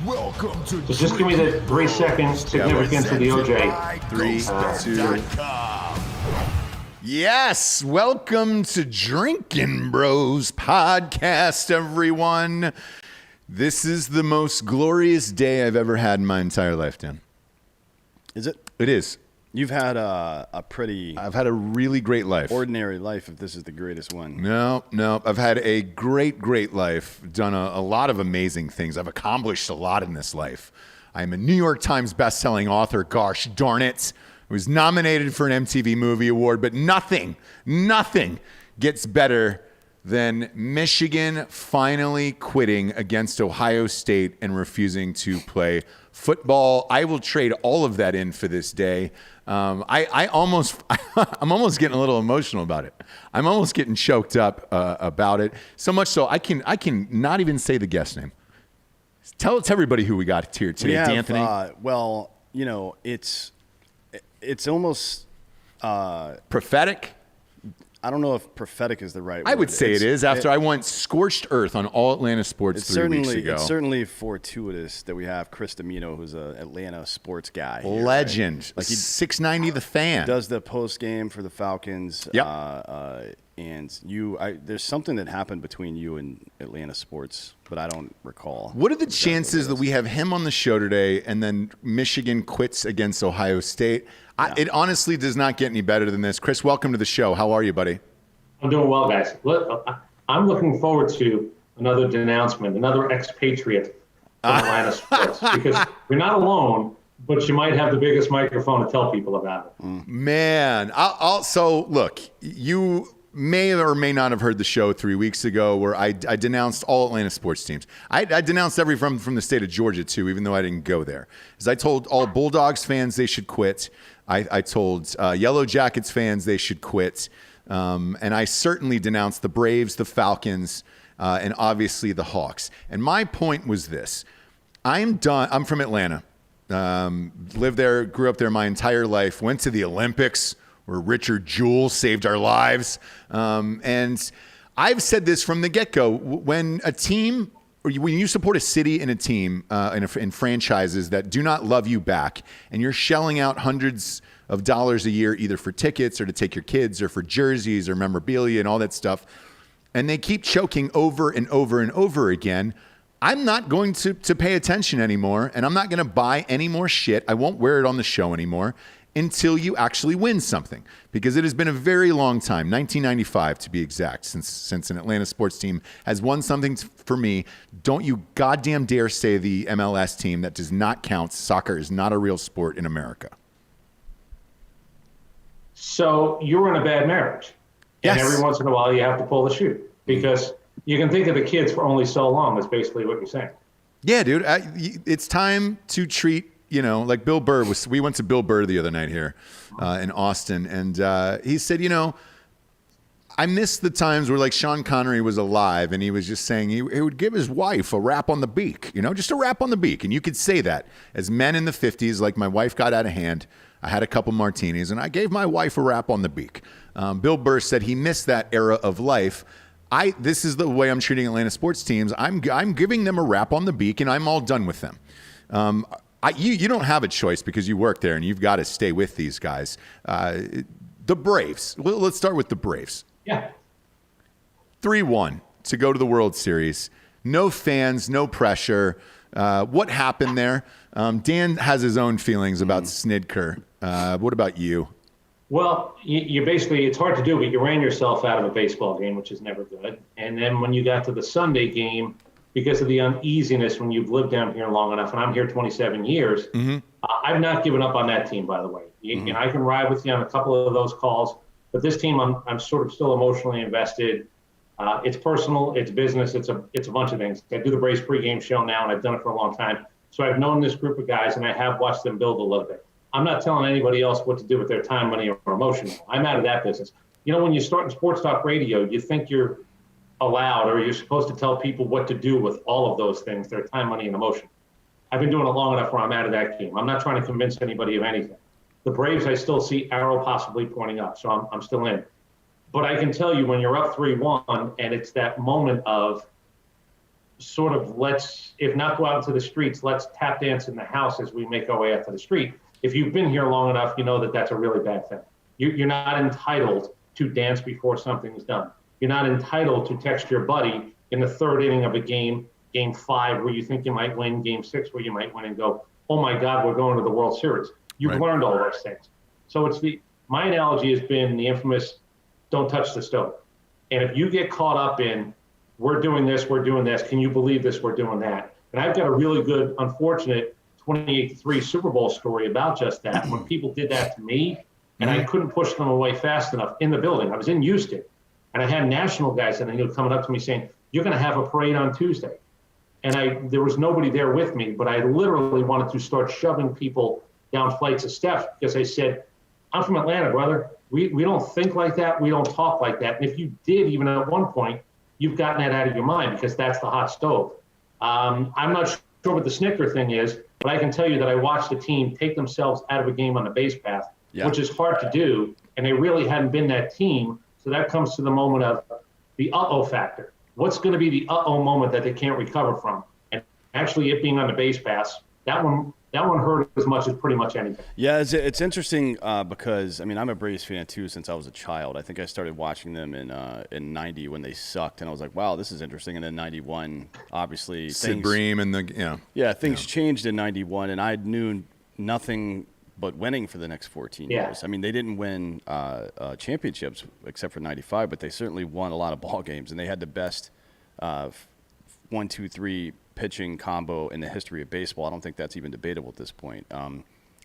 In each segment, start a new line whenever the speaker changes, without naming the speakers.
Welcome to
So just give me the 3-second significance of the OJ.
3, 2. Yes, welcome to Drinkin Bros podcast, everyone. This is the most glorious day I've ever had in my entire life, Dan.
Is it?
It is.
You've had I've
had a really great life.
Ordinary life, if this is the greatest one.
No. I've had a great life. Done a lot of amazing things. I've accomplished a lot in this life. I'm a New York Times bestselling author. Gosh darn it. I was nominated for an MTV Movie Award, but nothing gets better than Michigan finally quitting against Ohio State and refusing to play football. I will trade all of that in for this day. I'm almost getting a little emotional about it. I'm almost getting choked up about it. So much so I can not even say the guest name. Tell everybody who we got here today, D'Anthony.
Well, you know, it's almost
prophetic.
I don't know if prophetic is the right word.
I would say it is. After I went scorched earth on All Atlanta Sports 3 weeks ago.
It's certainly fortuitous that we have Chris Domino, who's an Atlanta sports guy. Here,
legend.
Right? Like
690 The Fan.
Does the post game for the Falcons.
Yep.
And there's something that happened between you and Atlanta sports, but I don't recall.
What are the chances that we have him on the show today and then Michigan quits against Ohio State? Yeah. It honestly does not get any better than this. Chris, welcome to the show. How are you, buddy?
I'm doing well, guys. I'm looking forward to another denouncement, another expatriate from Atlanta sports, because you're not alone, but you might have the biggest microphone to tell people about it.
Man, so look, you may or may not have heard the show 3 weeks ago where I denounced all Atlanta sports teams. I denounced every from the state of Georgia, too, even though I didn't go there. As I told all Bulldogs fans they should quit. I told Yellow Jackets fans they should quit. And I certainly denounced the Braves, the Falcons, and obviously the Hawks. And my point was this. I'm done. I'm from Atlanta. Lived there, grew up there my entire life, went to the Olympics where Richard Jewell saved our lives. And I've said this from the get-go. When a team, or when you support a city and a team in franchises that do not love you back, and you're shelling out hundreds of dollars a year either for tickets or to take your kids or for jerseys or memorabilia and all that stuff, and they keep choking over and over and over again, I'm not going to pay attention anymore, and I'm not going to buy any more shit. I won't wear it on the show anymore until you actually win something, because it has been a very long time, 1995 to be exact, since an Atlanta sports team has won something for me. Don't you goddamn dare say the MLS team. That does not count. Soccer is not a real sport in America.
So you were in a bad marriage.
Yes.
And every once in a while you have to pull the chute, because you can think of the kids for only so long. That's basically what you're saying. Yeah,
dude. It's time to treat, like Bill Burr we went to Bill Burr the other night here in Austin, and he said, I miss the times where like Sean Connery was alive and he was just saying he would give his wife a rap on the beak, just a rap on the beak. And you could say that as men in the 50s, like my wife got out of hand. I had a couple martinis and I gave my wife a rap on the beak. Bill Burr said he missed that era of life. This is the way I'm treating Atlanta sports teams. I'm giving them a rap on the beak and I'm all done with them. You don't have a choice because you work there and you've got to stay with these guys. The Braves. Let's start with the Braves.
Yeah.
3-1 to go to the World Series. No fans, no pressure. What happened there? Dan has his own feelings about Snitker. What about you?
Well, you basically, it's hard to do, but you ran yourself out of a baseball game, which is never good. And then when you got to the Sunday game, because of the uneasiness when you've lived down here long enough, and I'm here 27 years, I've not given up on that team, by the way. I can ride with you on a couple of those calls, but this team, I'm sort of still emotionally invested. It's personal, it's business, it's a bunch of things. I do the Braves pregame show now, and I've done it for a long time. So I've known this group of guys, and I have watched them build a little bit. I'm not telling anybody else what to do with their time, money, or emotion. I'm out of that business. When you start in sports talk radio, you think you're allowed or you're supposed to tell people what to do with all of those things, their time, money, and emotion. I've been doing it long enough where I'm out of that game. I'm not trying to convince anybody of anything. The Braves, I still see arrow possibly pointing up, so I'm still in. But I can tell you when you're up 3-1 and it's that moment of sort of let's, if not go out into the streets, let's tap dance in the house as we make our way out to the street. If you've been here long enough, you know that that's a really bad thing. You're not entitled to dance before something is done. You're not entitled to text your buddy in the third inning of a game, game 5, where you think you might win, game 6, where you might win, and go, oh my God, we're going to the World Series. You've learned all those things. So my analogy has been the infamous don't touch the stove. And if you get caught up in, we're doing this, can you believe this, we're doing that. And I've got a really good, unfortunate 28-3 Super Bowl story about just that. When people did that to me, and I couldn't push them away fast enough in the building. I was in Houston, and I had national guys that I knew coming up to me saying, you're going to have a parade on Tuesday. And there was nobody there with me, but I literally wanted to start shoving people down flights of steps because I said, I'm from Atlanta, brother. We don't think like that. We don't talk like that. And if you did, even at one point, you've gotten that out of your mind because that's the hot stove. I'm not sure what the snicker thing is, but I can tell you that I watched the team take themselves out of a game on the base path, which is hard to do. And they really hadn't been that team. So that comes to the moment of the uh-oh factor. What's going to be the uh-oh moment that they can't recover from? And actually it being on the base pass, that one hurt as much as pretty much anything.
Yeah, it's interesting because, I mean, I'm a Braves fan, too, since I was a child. I think I started watching them in 90 when they sucked, and I was like, wow, this is interesting. And then 91, obviously.
Sid Bream and
things changed in 91, and I knew nothing but winning for the next 14 years. I mean, they didn't win championships except for 95, but they certainly won a lot of ball games, and they had the best 1-2-3 pitching combo in the history of baseball. I don't think that's even debatable at this point.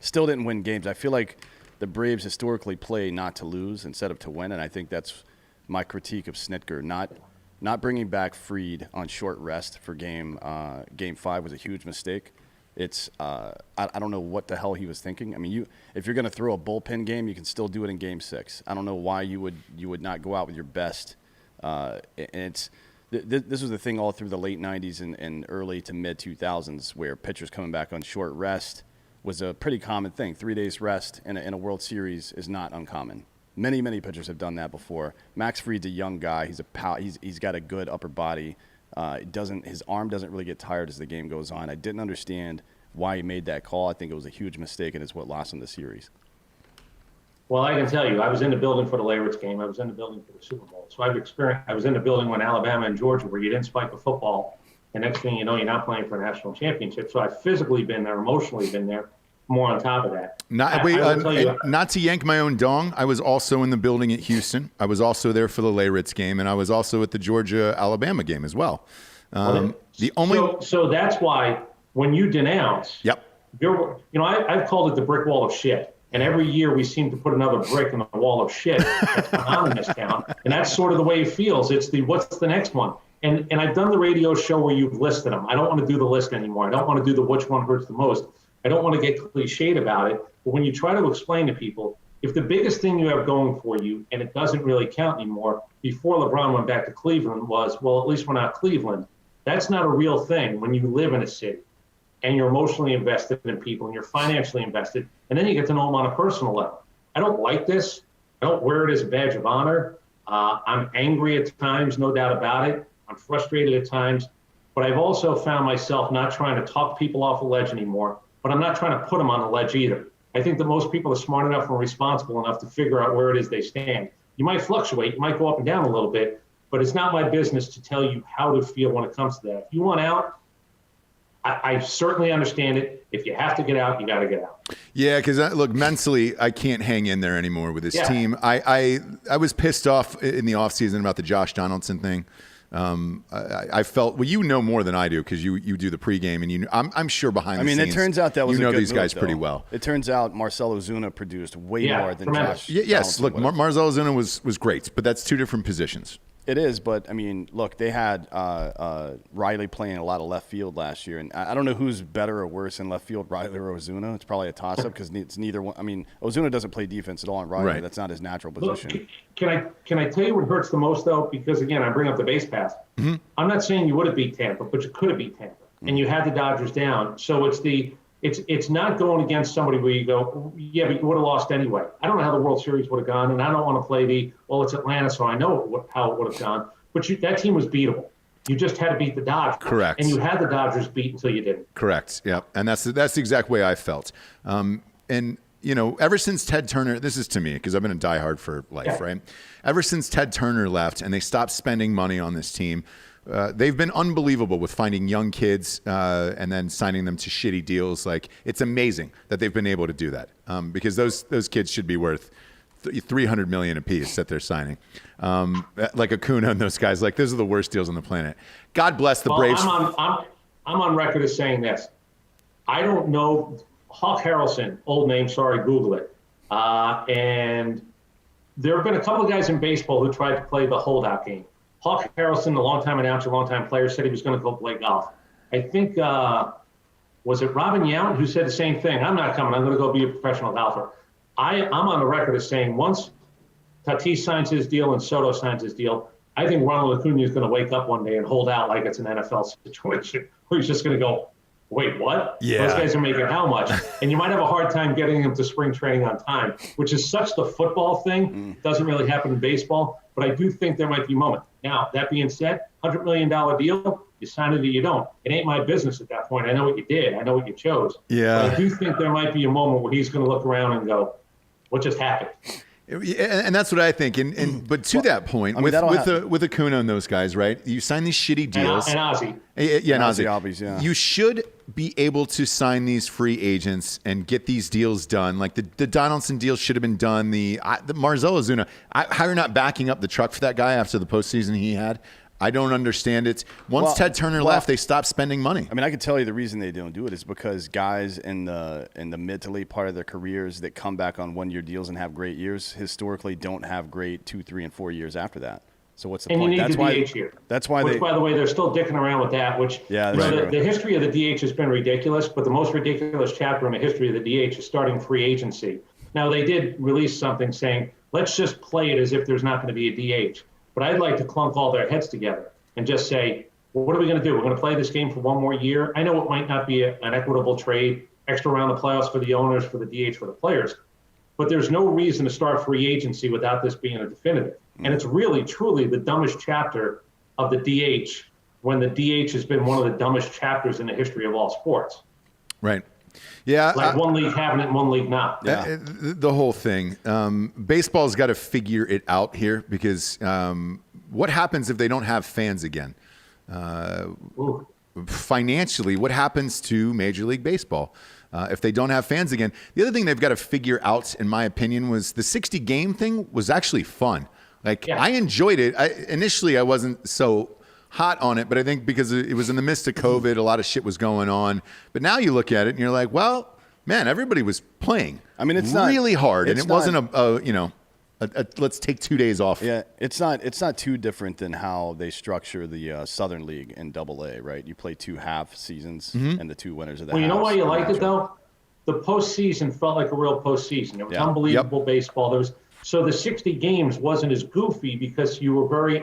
Still didn't win games. I feel like the Braves historically play not to lose instead of to win, and I think that's my critique of Snitker. Not bringing back Fried on short rest for game 5 was a huge mistake. It's I don't know what the hell he was thinking. I mean, if you're going to throw a bullpen game, you can still do it in game 6. I don't know why you would not go out with your best. And this was the thing all through the late 90s and early to mid 2000s, where pitchers coming back on short rest was a pretty common thing. 3 days rest in a World Series is not uncommon. Many pitchers have done that before. Max Fried's a young guy. He's got a good upper body. His arm doesn't really get tired as the game goes on. I didn't understand why he made that call. I think it was a huge mistake, and it's what lost him the series.
Well, I can tell you, I was in the building for the Layritz game. I was in the building for the Super Bowl. So I was in the building when Alabama and Georgia, where you didn't spike a football, and next thing you know, you're not playing for a national championship. So I've physically been there, emotionally been there, more on top of that.
Not to yank my own dong, I was also in the building at Houston. I was also there for the Layritz game, and I was also at the Georgia-Alabama game as well. So
that's why when you denounce, I've called it the brick wall of shit. And every year we seem to put another brick in the wall of shit that's going on in this town. And that's sort of the way it feels. It's what's the next one? And I've done the radio show where you've listed them. I don't want to do the list anymore. I don't want to do the which one hurts the most. I don't want to get cliched about it. But when you try to explain to people, if the biggest thing you have going for you, and it doesn't really count anymore, before LeBron went back to Cleveland was, well, at least we're not Cleveland. That's not a real thing when you live in a city and you're emotionally invested in people and you're financially invested, and then you get to know them on a personal level. I don't like this. I don't wear it as a badge of honor. I'm angry at times, no doubt about it. I'm frustrated at times, but I've also found myself not trying to talk people off a ledge anymore, but I'm not trying to put them on a ledge either. I think that most people are smart enough and responsible enough to figure out where it is they stand. You might fluctuate, you might go up and down a little bit, but it's not my business to tell you how to feel when it comes to that. If you want out, I certainly understand it. If you have to get out, you got to get out.
Yeah, because look, mentally, I can't hang in there anymore with this team. I was pissed off in the offseason about the Josh Donaldson thing. I felt, well, you know more than I do because you do the pregame, and I'm sure behind the scenes.
It turns out that was
you know
a good
these guys
move,
pretty
though.
well.
It turns out Marcell Ozuna produced way more than
tremendous.
Josh.
Yes,
Donaldson
look, Marcell Ozuna was great, but that's two different positions.
It is, but I mean, look, they had Riley playing a lot of left field last year, and I don't know who's better or worse in left field, Riley or Ozuna. It's probably a toss-up because it's neither one. I mean, Ozuna doesn't play defense at all, and Riley,
right.
That's not his natural position.
Look, can I tell you what hurts the most, though? Because, again, I bring up the base pass.
Mm-hmm.
I'm not saying you would have beat Tampa, but you could have beat Tampa, and you had the Dodgers down. So it's not going against somebody where you go, yeah, but you would have lost anyway. I don't know how the World Series would have gone, and I don't want to play it's Atlanta, so I know how it would have gone. But that team was beatable. You just had to beat the Dodgers.
Correct.
And you had the Dodgers beat until you didn't.
Correct. Yeah. And that's the exact way I felt. And, you know, ever since Ted Turner, this is to me, because I've been a diehard for life, right? Ever since Ted Turner left and they stopped spending money on this team, they've been unbelievable with finding young kids and then signing them to shitty deals. Like, it's amazing that they've been able to do that because those kids should be worth $300 million a piece that they're signing. Like Acuna and those guys, like, those are the worst deals on the planet. God bless the Braves.
I'm on record as saying this. I don't know. Hawk Harrelson, old name, sorry, Google it. And there have been a couple of guys in baseball who tried to play the holdout game. Hawk Harrelson, the longtime announcer, longtime player, said he was going to go play golf. I think, was it Robin Yount who said the same thing? I'm not coming. I'm going to go be a professional golfer. I'm on the record as saying once Tatis signs his deal and Soto signs his deal, I think Ronald Acuna is going to wake up one day and hold out like it's an NFL situation where he's just going to go, wait, what?
Yeah.
Those guys are making how much? And you might have a hard time getting them to spring training on time, which is such the football thing. Doesn't really happen in baseball, but I do think there might be a moment. Now, that being said, $100 million deal, you sign it or you don't. It ain't my business at that point. I know what you did. I know what you chose.
Yeah.
But I do think there might be a moment where he's going to look around and go, what just happened?
And that's what I think. But to that point, with Acuna and those guys, right? You sign these shitty deals.
And Ozzy.
Yeah, and Ozzy.
Albies, yeah.
You should be able to sign these free agents and get these deals done. Like the Donaldson deal should have been done. The Marcell Ozuna. How you're not backing up the truck for that guy after the postseason he had? I don't understand it. Once Ted Turner left, they stopped spending money.
I mean, I can tell you the reason they don't do it is because guys in the mid to late part of their careers that come back on 1-year deals and have great years historically don't have great 2, 3, and 4 years after that. So what's the point?
And you need
That's
the
why.
DH here.
That's why
Which, by the way, they're still dicking around with that. Which the history of the DH has been ridiculous, but the most ridiculous chapter in the history of the DH is starting free agency. Now they did release something saying, let's just play it as if there's not going to be a DH. But I'd like to clunk all their heads together and just say, well, what are we going to do? We're going to play this game for one more year. I know it might not be an equitable trade, extra round of playoffs for the owners, for the DH, for the players, but there's no reason to start free agency without this being a definitive. And it's really, truly the dumbest chapter of the DH when the DH has been one of the dumbest chapters in the history of all sports.
Right. Yeah.
Like one league having it and one league not.
Yeah. The whole thing. Baseball's got to figure it out here because what happens if they don't have fans again? Financially, what happens to Major League Baseball if they don't have fans again? The other thing they've got to figure out, in my opinion, was the 60-game thing was actually fun. Like, I enjoyed it. Initially, I wasn't so hot on it, but I think because it was in the midst of COVID, a lot of shit was going on. But now you look at it and you're like, well, man, everybody was playing. I mean, it's really hard, and it wasn't let's take 2 days off.
Yeah, it's not too different than how they structure the Southern League in AA, right? You play 2 half seasons, and the 2 winners of that.
Well, you know why you liked it though? The postseason felt like a real postseason. It was unbelievable baseball. So the 60 games wasn't as goofy because you were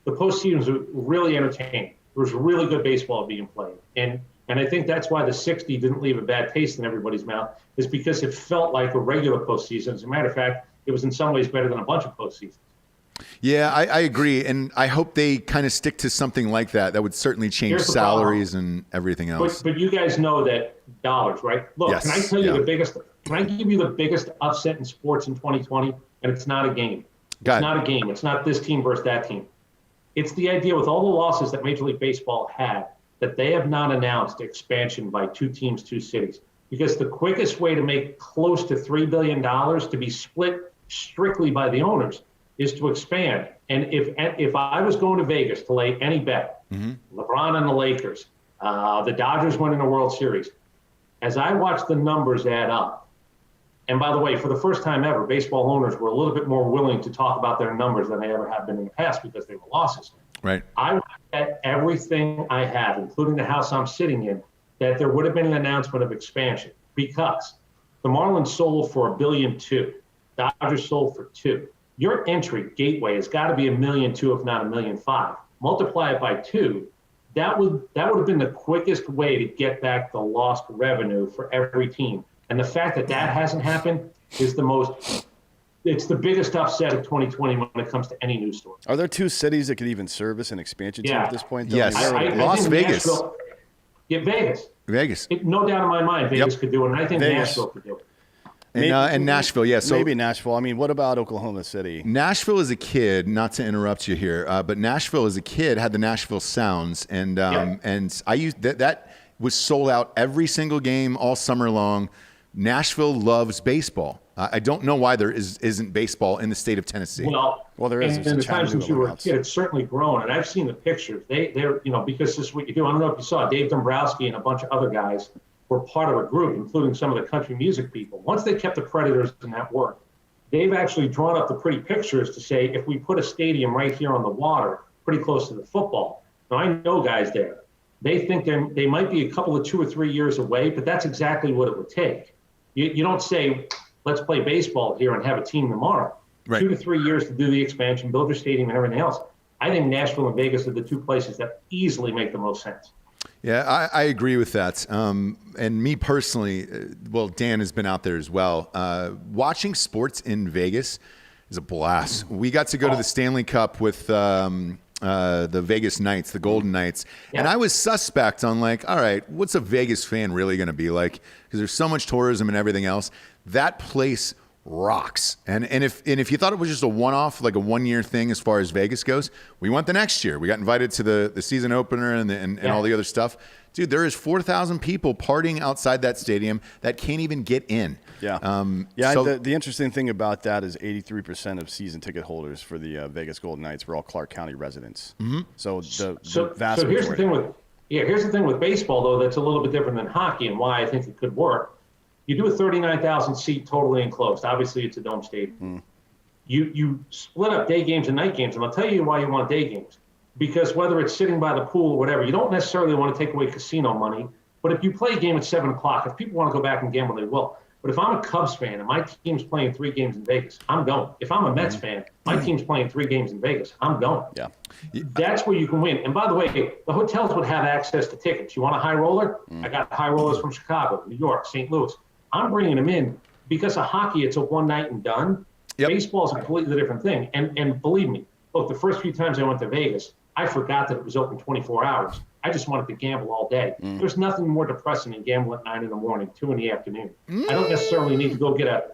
the postseason was really entertaining. There was really good baseball being played, and I think that's why the 60 didn't leave a bad taste in everybody's mouth, is because it felt like a regular postseason. As a matter of fact, it was in some ways better than a bunch of postseasons.
Yeah, I agree, and I hope they kind of stick to something like that. That would certainly change salaries and everything else.
But you guys know that dollars, right? Look, can I tell you the biggest? Can I give you the biggest upset in sports in 2020? And it's not a game. It's not a game. It's not this team versus that team. It's the idea with all the losses that Major League Baseball had that they have not announced expansion by 2 teams, 2 cities. Because the quickest way to make close to $3 billion to be split strictly by the owners is to expand. And if I was going to Vegas to lay any bet, LeBron and the Lakers, the Dodgers winning the World Series, as I watch the numbers add up, and by the way, for the first time ever, baseball owners were a little bit more willing to talk about their numbers than they ever have been in the past because they were losses.
Right.
I would bet everything I have, including the house I'm sitting in, that there would have been an announcement of expansion because the Marlins sold for $1.2 billion. Dodgers sold for $2 billion. Your entry gateway has got to be $1.2 million, if not $1.5 million. Multiply it by 2. That would have been the quickest way to get back the lost revenue for every team. And the fact that hasn't happened is the most it's the biggest upset of 2020 when it comes to any news story.
Are there two cities that could even service an expansion team at this point? Though?
Yes. Las
think
Vegas.
Vegas.
Vegas.
No doubt in my mind, Vegas could do it, and I think
Vegas.
Nashville could do it.
And Nashville, yeah. So
maybe Nashville. I mean, what about Oklahoma City?
Nashville as a kid, not to interrupt you here, but Nashville as a kid had the Nashville Sounds, and I used that was sold out every single game all summer long. Nashville loves baseball. I don't know why there isn't baseball in the state of Tennessee.
Well,
there is.
And in the time since you were a kid, it's certainly grown, and I've seen the pictures. They're because this is what you do. I don't know if you saw Dave Dombrowski and a bunch of other guys were part of a group, including some of the country music people. Once they kept the Predators in that work, they've actually drawn up the pretty pictures to say, if we put a stadium right here on the water, pretty close to the football. Now, I know guys there. They think they might be a couple of 2 or 3 years away, but that's exactly what it would take. You don't say, let's play baseball here and have a team tomorrow. Right. 2 to 3 years to do the expansion, build your stadium and everything else. I think Nashville and Vegas are the two places that easily make the most sense.
Yeah, I agree with that. And me personally, well, Dan has been out there as well. Watching sports in Vegas is a blast. We got to go to the Stanley Cup with the Vegas Knights, the Golden Knights. Yeah. And I was suspect on like, all right, what's a Vegas fan really going to be like? Because there's so much tourism and everything else. That place rocks. And if you thought it was just a one-off, like a one-year thing as far as Vegas goes, we went the next year. We got invited to the season opener and all the other stuff. Dude, there is 4,000 people partying outside that stadium that can't even get in.
Yeah. The interesting thing about that is 83% of season ticket holders for the Vegas Golden Knights were all Clark County residents. Mm-hmm. So vast
here's the thing with baseball, though, that's a little bit different than hockey, and why I think it could work. You do a 39,000 seat totally enclosed. Obviously, it's a dome stadium. You split up day games and night games, and I'll tell you why you want day games. Because whether it's sitting by the pool or whatever, you don't necessarily want to take away casino money. But if you play a game at 7 o'clock, if people want to go back and gamble, they will. But if I'm a Cubs fan and my team's playing 3 games in Vegas, I'm going. If I'm a Mets fan, my team's playing 3 games in Vegas, I'm going.
Yeah.
That's where you can win. And by the way, the hotels would have access to tickets. You want a high roller? I got high rollers from Chicago, New York, St. Louis. I'm bringing them in because of hockey. It's a one night and done. Yep. Baseball is a completely different thing. And believe me, look, the first few times I went to Vegas, I forgot that it was open 24 hours. I just wanted to gamble all day. There's nothing more depressing than gambling at 9 in the morning, 2 in the afternoon. I don't necessarily need to go get a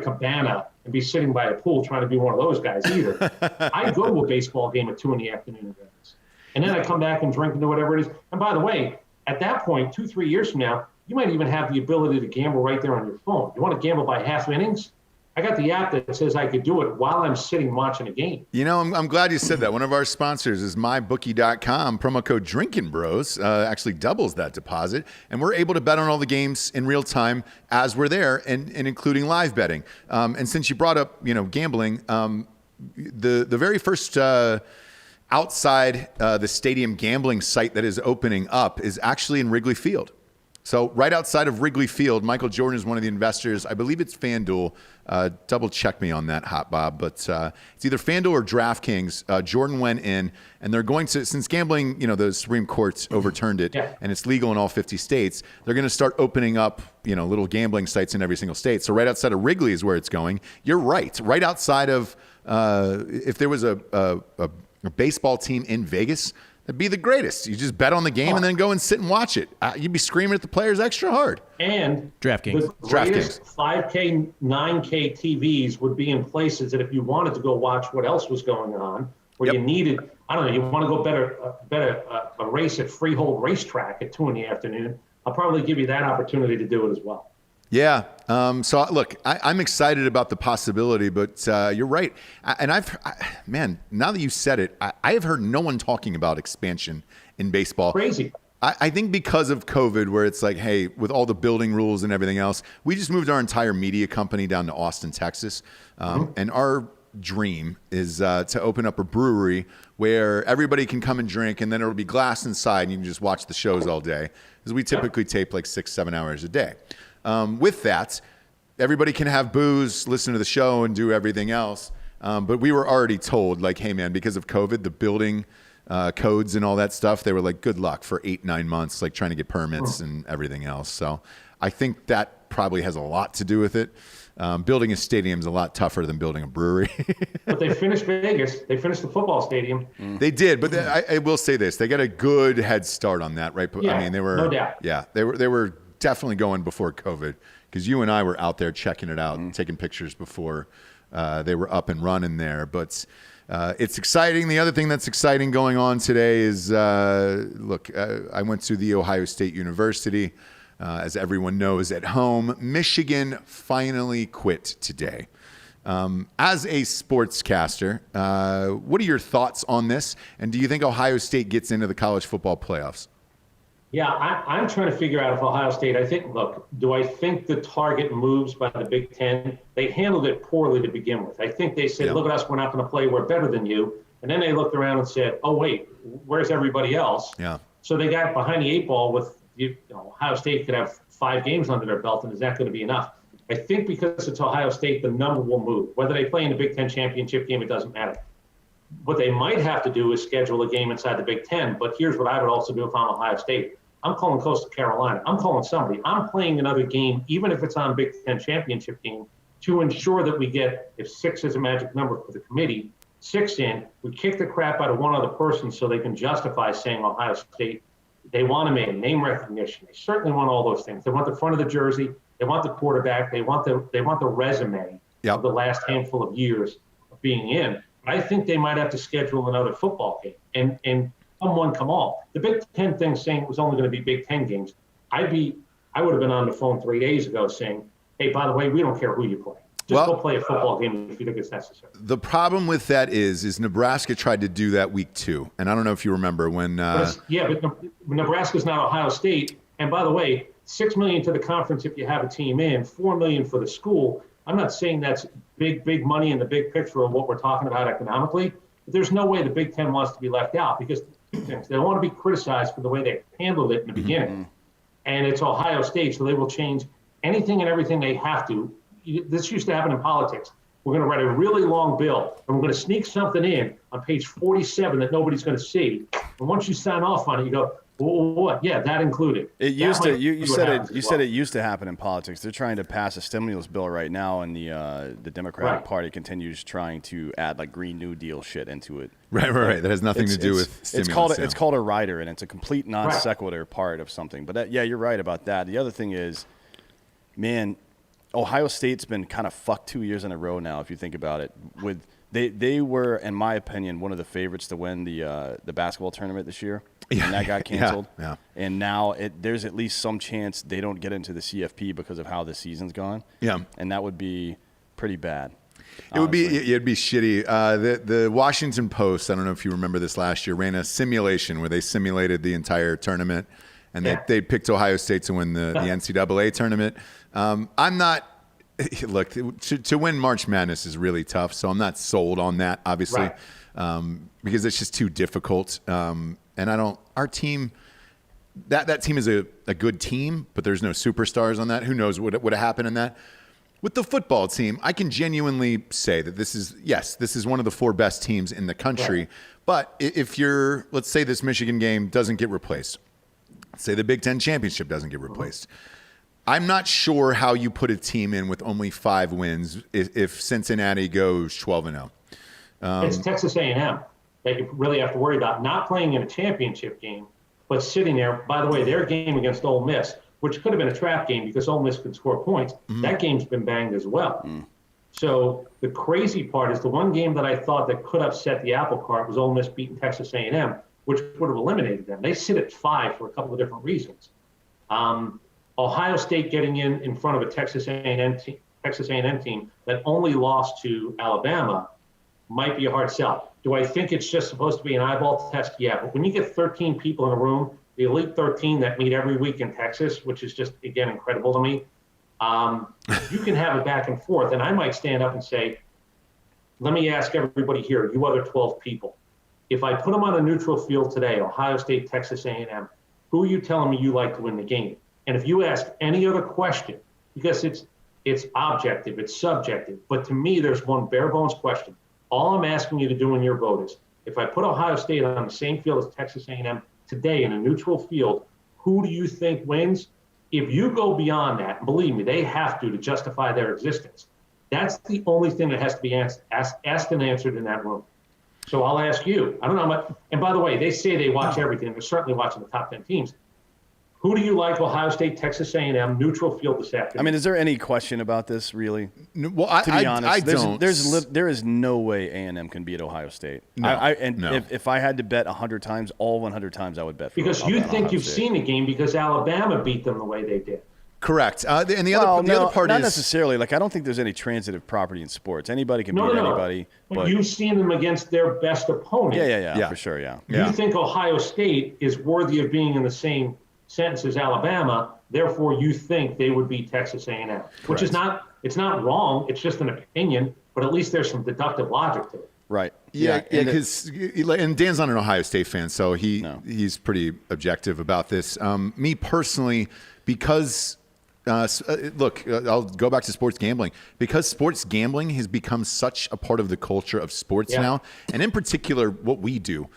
cabana and be sitting by a pool trying to be one of those guys either. I go to a baseball game at 2 in the afternoon in Vegas. And then I come back and drink and do whatever it is. And by the way, at that point, 2-3 years from now, you might even have the ability to gamble right there on your phone. You want to gamble by half innings? I got the app that says I could do it while I'm sitting watching a game.
You know, I'm glad you said that. One of our sponsors is mybookie.com. Promo code Drinkin Bros actually doubles that deposit, and we're able to bet on all the games in real time as we're there, and including live betting. And since you brought up, gambling, the very first outside the stadium gambling site that is opening up is actually in Wrigley Field. So right outside of Wrigley Field, Michael Jordan is one of the investors. I believe it's FanDuel. Double check me on that, Hot Bob. But it's either FanDuel or DraftKings. Jordan went in, and they're going to, since gambling, the Supreme Court overturned it, and it's legal in all 50 states, they're going to start opening up, little gambling sites in every single state. So right outside of Wrigley is where it's going. You're right. Right outside of, if there was a baseball team in Vegas, that'd be the greatest. You just bet on the game and then go and sit and watch it. You'd be screaming at the players extra hard.
And
DraftKings.
The greatest 5K, 9K TVs would be in places that if you wanted to go watch what else was going on, where you needed, you want to go bet a race at Freehold Racetrack at 2 in the afternoon, I'll probably give you that opportunity to do it as well.
Yeah. So look, I'm excited about the possibility, but you're right. And now that you said it, I have heard no one talking about expansion in baseball.
Crazy.
I think because of COVID, where it's like, hey, with all the building rules and everything else, we just moved our entire media company down to Austin, Texas. And our dream is to open up a brewery where everybody can come and drink, and then it'll be glass inside and you can just watch the shows all day. Because we typically tape like 6-7 hours a day. With that, everybody can have booze, listen to the show, and do everything else. But we were already told, like, hey, man, because of COVID, the building codes and all that stuff. They were like, good luck for 8-9 months, like trying to get permits and everything else. So I think that probably has a lot to do with it. Building a stadium is a lot tougher than building a brewery.
But they finished Vegas. They finished the football stadium.
They did, but I will say this: they got a good head start on that, right?
Yeah,
I mean, they were
no doubt.
Yeah, they were definitely going before COVID, because you and I were out there checking it out and taking pictures before they were up and running there. But it's exciting. The other thing that's exciting going on today is, look, I went to the Ohio State University. As everyone knows at home, Michigan finally quit today. As a sportscaster, what are your thoughts on this? And do you think Ohio State gets into the college football playoffs?
Yeah, I'm trying to figure out if Ohio State, do I think the target moves by the Big Ten? They handled it poorly to begin with. I think they said, look at us, we're not going to play, we're better than you. And then they looked around and said, oh, wait, where's everybody else?
Yeah.
So they got behind the 8 ball with, Ohio State could have 5 games under their belt, and is that going to be enough? I think because it's Ohio State, the number will move. Whether they play in the Big Ten championship game, it doesn't matter. What they might have to do is schedule a game inside the Big Ten. But here's what I would also do if I'm Ohio State. I'm calling Coastal Carolina. I'm calling somebody. I'm playing another game, even if it's on Big Ten championship game, to ensure that we get, if 6 is a magic number for the committee, 6 in, we kick the crap out of one other person so they can justify saying Ohio State. They want them in, name recognition. They certainly want all those things. They want the front of the jersey. They want the quarterback. They want the resume of the last handful of years of being in. But I think they might have to schedule another football game and come one, come all. The Big Ten thing saying it was only going to be Big Ten games. I would have been on the phone 3 days ago saying, hey, by the way, we don't care who you play. Just go play a football game if you think it's necessary.
The problem with that is Nebraska tried to do that week 2. And I don't know if you remember when.
But Nebraska's not Ohio State. And by the way, $6 million to the conference if you have a team in, $4 million for the school. I'm not saying that's big money in the big picture of what we're talking about economically. But there's no way the Big Ten wants to be left out, because two things. They don't want to be criticized for the way they handled it in the beginning. And it's Ohio State, so they will change anything and everything they have to. This used to happen in politics. We're going to write a really long bill, and we're going to sneak something in on page 47 that nobody's going to see. And once you sign off on it, you go, well, what? Yeah, that included.
It used to. You said it used to happen in politics. They're trying to pass a stimulus bill right now, and the Democratic Party continues trying to add like Green New Deal shit into it. Right. That has nothing to do with stimulus. It's called a rider, and it's a complete non sequitur part of something. But you're right about that. The other thing is, man, Ohio State's been kind of fucked 2 years in a row now, if you think about it. They were, in my opinion, one of the favorites to win the basketball tournament this year, and that got canceled. Yeah. And now there's at least some chance they don't get into the CFP because of how the season's gone. Yeah. And that would be pretty bad. It'd be shitty. The Washington Post, I don't know if you remember this last year, ran a simulation where they simulated the entire tournament, and they picked Ohio State to win the NCAA tournament. I'm not – look, to win March Madness is really tough, so I'm not sold on that, obviously, because it's just too difficult. And I don't – our team – that team is a good team, but there's no superstars on that. Who knows what would have happened in that. With the football team, I can genuinely say that this is one of the 4 best teams in the country. Right. But if let's say this Michigan game doesn't get replaced. Let's say the Big Ten championship doesn't get replaced. I'm not sure how you put a team in with only 5 wins if Cincinnati goes 12-0.
It's Texas A&M that you really have to worry about, not playing in a championship game, but sitting there. By the way, their game against Ole Miss, which could have been a trap game because Ole Miss could score points, that game's been banged as well. So the crazy part is the one game that I thought that could upset the apple cart was Ole Miss beating Texas A&M, which would have eliminated them. They sit at 5 for a couple of different reasons. Ohio State getting in front of a Texas A&M team that only lost to Alabama might be a hard sell. Do I think it's just supposed to be an eyeball test? Yeah, but when you get 13 people in a room, the Elite 13 that meet every week in Texas, which is just, again, incredible to me, you can have it back and forth. And I might stand up and say, let me ask everybody here, you other 12 people, if I put them on a neutral field today, Ohio State, Texas A&M, who are you telling me you like to win the game? And if you ask any other question, because it's objective, it's subjective, but to me, there's one bare bones question. All I'm asking you to do in your vote is if I put Ohio State on the same field as Texas A&M today in a neutral field, who do you think wins? If you go beyond that, and believe me, they have to justify their existence. That's the only thing that has to be asked and answered in that room. So I'll ask you. I don't know much. And by the way, they say they watch everything. They're certainly watching the top 10 teams. Who do you like? Ohio State, Texas A&M, neutral field this afternoon.
I mean, is there any question about this, really?
Well,
to be honest,
I don't.
There is no way A&M can beat Ohio State.
No,
If I had to bet 100 times, all 100 times I would bet for
because you think you've seen the game because Alabama beat them the way they did.
Correct. And the other part
not
is
necessarily. Like, I don't think there's any transitive property in sports. Anybody can beat anybody.
But you've seen them against their best opponent.
Yeah, for sure. Yeah.
You think Ohio State is worthy of being in the same sentence as Alabama, therefore you think they would beat Texas A&M, which is not. It's not wrong. It's just an opinion, but at least there's some deductive logic to it.
Right.
Yeah, because and Dan's not an Ohio State fan, so he's pretty objective about this. Me personally, because look, I'll go back to sports gambling. Because sports gambling has become such a part of the culture of sports now, and in particular what we do.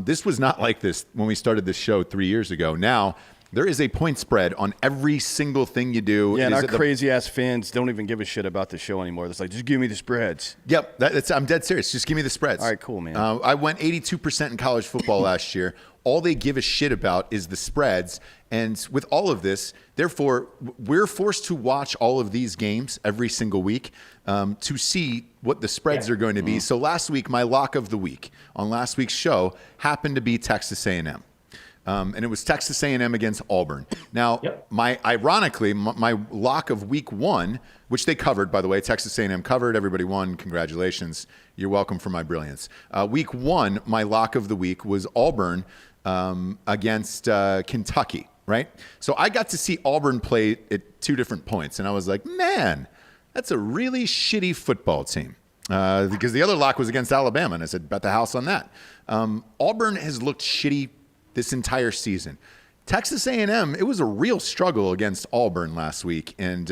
This was not like this when we started this show 3 years ago. Now, there is a point spread on every single thing you do.
Yeah, and our crazy-ass fans don't even give a shit about the show anymore. It's like, just give me the spreads.
Yep, I'm dead serious. Just give me the spreads.
All right, cool, man.
I went 82% in college football last year. All they give a shit about is the spreads. And with all of this, therefore, we're forced to watch all of these games every single week to see what the spreads are going to be. So last week, my lock of the week on last week's show happened to be Texas A&M. And it was Texas A&M against Auburn. Now, ironically, my lock of week 1, which they covered, by the way, Texas A&M covered. Everybody won. Congratulations. You're welcome for my brilliance. Week 1, my lock of the week was Auburn against Kentucky, right? So I got to see Auburn play at 2 different points, and I was like, man, that's a really shitty football team. Because the other lock was against Alabama, and I said, bet the house on that. Auburn has looked shitty this entire season. Texas A&M, it was a real struggle against Auburn last week, and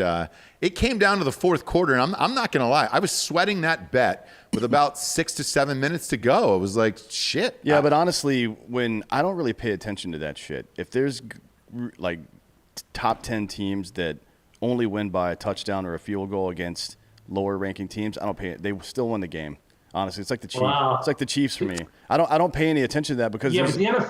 it came down to the fourth quarter, and I'm not going to lie. I was sweating that bet with about 6 to 7 minutes to go. I was like, shit.
Yeah, but honestly, when I don't really pay attention to that shit, if there's like top 10 teams that only win by a touchdown or a field goal against lower ranking teams, I don't pay it. They still win the game. Honestly, it's like the Chiefs. Wow. It's like the Chiefs for me. I don't pay any attention to that because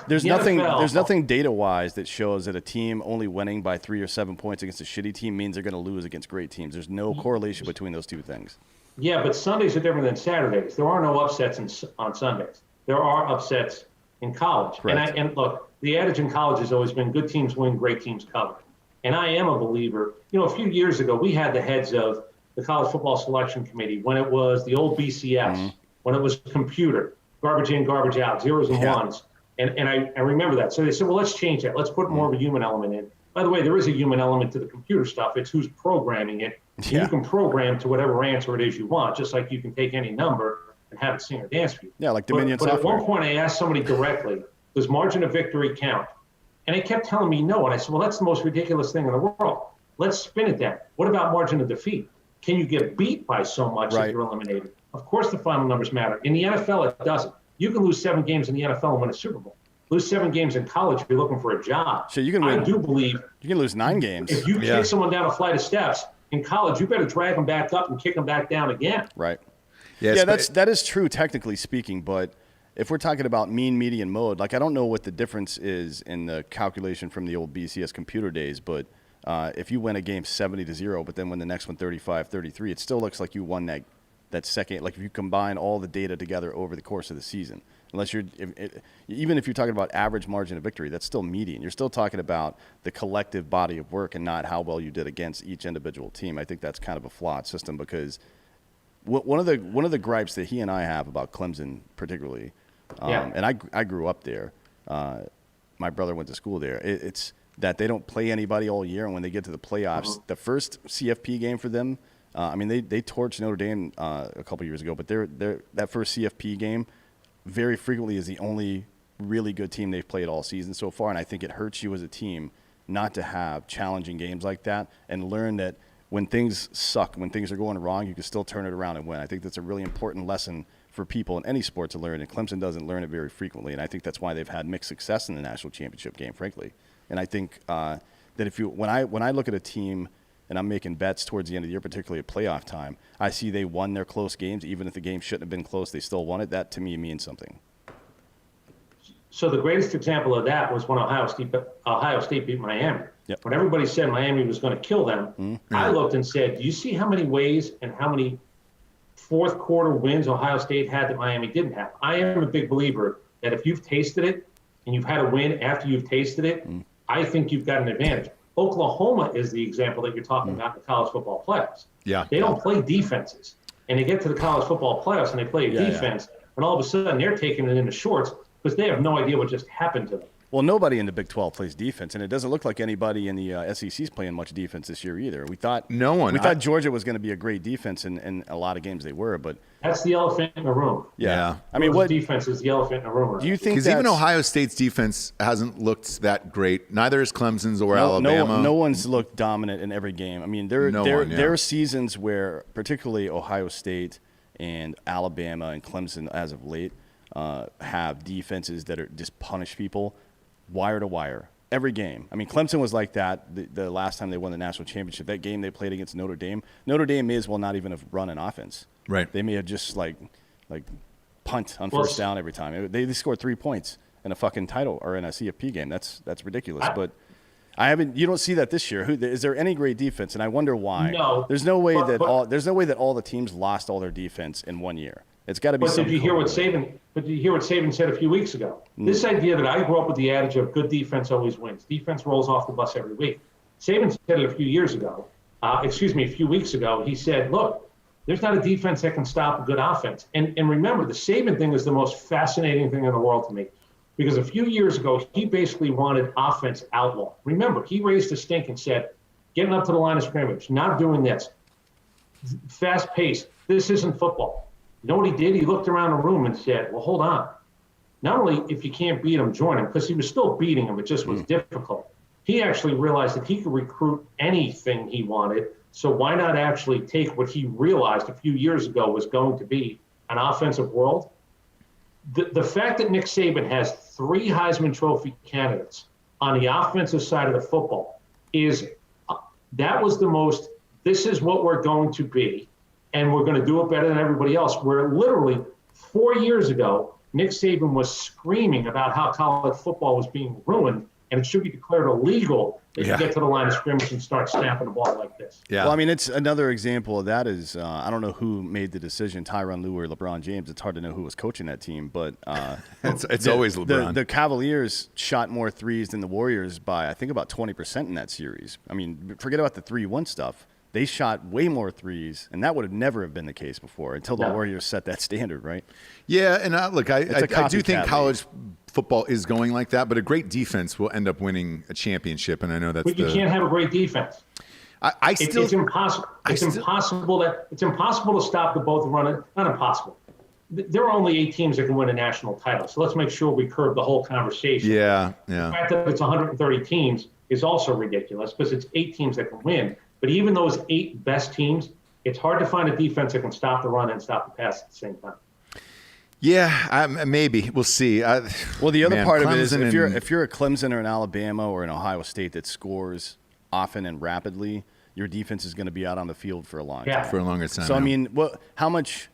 there's nothing data wise that shows that a team only winning by 3 or 7 points against a shitty team means they're going to lose against great teams. There's no correlation between those two things.
Yeah, but Sundays are different than Saturdays. There are no upsets on Sundays. There are upsets in college.
Correct.
And look, the adage in college has always been good teams win, great teams cover. And I am a believer. A few years ago, we had the heads of the College Football Selection Committee when it was the old BCS, when it was computer, garbage in, garbage out, zeros and ones. And I remember that. So they said, well, let's change that. Let's put more of a human element in. By the way, there is a human element to the computer stuff. It's who's programming it. Yeah. You can program to whatever answer it is you want, just like you can take any number and have it sing or dance for you.
Yeah, like Dominion
software. But at one point I asked somebody directly, does margin of victory count? And they kept telling me no. And I said, well, that's the most ridiculous thing in the world. Let's spin it down. What about margin of defeat? Can you get beat by so much if you're eliminated? Of course the final numbers matter. In the NFL, it doesn't. You can lose 7 games in the NFL and win a Super Bowl. Lose 7 games in college if you're looking for a job.
So you can win,
I do believe
you can lose 9 games.
If you kick someone down a flight of steps in college, you better drag them back up and kick them back down again.
Right. Yeah, that is true technically speaking, but if we're talking about mean, median, mode, like I don't know what the difference is in the calculation from the old BCS computer days, but if you win a game 70-0, but then win the next one 35-33, it still looks like you won that second. Like if you combine all the data together over the course of the season, unless even if you're talking about average margin of victory, that's still median. You're still talking about the collective body of work and not how well you did against each individual team. I think that's kind of a flawed system because one of the gripes that he and I have about Clemson particularly, and I grew up there. My brother went to school there. It's that they don't play anybody all year, and when they get to the playoffs, the first CFP game for them, they torched Notre Dame a couple years ago, but that first CFP game very frequently is the only really good team they've played all season so far, and I think it hurts you as a team not to have challenging games like that and learn that when things suck, when things are going wrong, you can still turn it around and win. I think that's a really important lesson for people in any sport to learn, and Clemson doesn't learn it very frequently. And I think that's why they've had mixed success in the national championship game, frankly. And I think that when I look at a team and I'm making bets towards the end of the year, particularly at playoff time, I see they won their close games, even if the game shouldn't have been close, they still won it. That to me means something.
So the greatest example of that was when Ohio State beat Miami.
Yep.
When everybody said Miami was going to kill them, I looked and said, do you see how many ways and how many fourth quarter wins Ohio State had that Miami didn't have? I am a big believer that if you've tasted it and you've had a win after you've tasted it, I think you've got an advantage. Oklahoma is the example that you're talking about in the college football playoffs.
Yeah.
They don't play defenses. And they get to the college football playoffs and they play defense, and all of a sudden they're taking it into shorts because they have no idea what just happened to them.
Well, nobody in the Big 12 plays defense, and it doesn't look like anybody in the SEC is playing much defense this year either. We thought Georgia was going to be a great defense, in a lot of games they were, but
that's the elephant in the room.
Yeah.
I mean, what
defense is the elephant in the room?
Do you think?
Because even Ohio State's defense hasn't looked that great. Neither is Clemson's or Alabama.
No one's looked dominant in every game. I mean, there are seasons where, particularly Ohio State and Alabama and Clemson, as of late, have defenses that are just punish people wire to wire every game. I mean, Clemson was like that the last time they won the national championship. That game they played against Notre Dame may as well not even have run an offense.
Right.
They may have just like punt on first down every time. They scored 3 points in a fucking title or in a CFP game. That's ridiculous. But you don't see that this year. Is there any great defense? And I wonder why.
No.
There's no way that all the teams lost all their defense in 1 year. It's got to be.
But did you hear what Saban said a few weeks ago? This idea that I grew up with the adage of good defense always wins. Defense rolls off the bus every week. Saban said it a few weeks ago. He said, look, there's not a defense that can stop a good offense. And remember, the Saban thing is the most fascinating thing in the world to me. Because a few years ago, he basically wanted offense outlawed. Remember, he raised a stink and said, getting up to the line of scrimmage, not doing this, fast pace, this isn't football. You know what he did? He looked around the room and said, well, hold on. Not only if you can't beat him, join him, because he was still beating him. It just was difficult. He actually realized that he could recruit anything he wanted. So why not actually take what he realized a few years ago was going to be an offensive world? The fact that Nick Saban has 3 Heisman Trophy candidates on the offensive side of the football this is what we're going to be. And we're going to do it better than everybody else. Where literally 4 years ago, Nick Saban was screaming about how college football was being ruined and it should be declared illegal if you get to the line of scrimmage and start snapping the ball like this.
Yeah.
Well, I mean, it's another example of that is I don't know who made the decision, Tyronn Lue or LeBron James. It's hard to know who was coaching that team, but
it's always LeBron.
The Cavaliers shot more threes than the Warriors by, I think, about 20% in that series. I mean, forget about the 3-1 stuff. They shot way more threes, and that would have never have been the case before until the Warriors set that standard, right?
Yeah, and look, I do think college football is going like that, but a great defense will end up winning a championship, and I know that's.
But you can't have a great defense. It's impossible. It's impossible to stop the both running. Not impossible. There are only 8 teams that can win a national title, so let's make sure we curb the whole conversation.
Yeah.
The fact that it's 130 teams is also ridiculous because it's 8 teams that can win. But even those 8 best teams, it's hard to find a defense that can stop the run and stop the pass at the same time.
Yeah, maybe. We'll see.
Well, the other part of it is if you're a Clemson or an Alabama or an Ohio State that scores often and rapidly, your defense is going to be out on the field for a long time.
For a longer time.
So, I mean, how much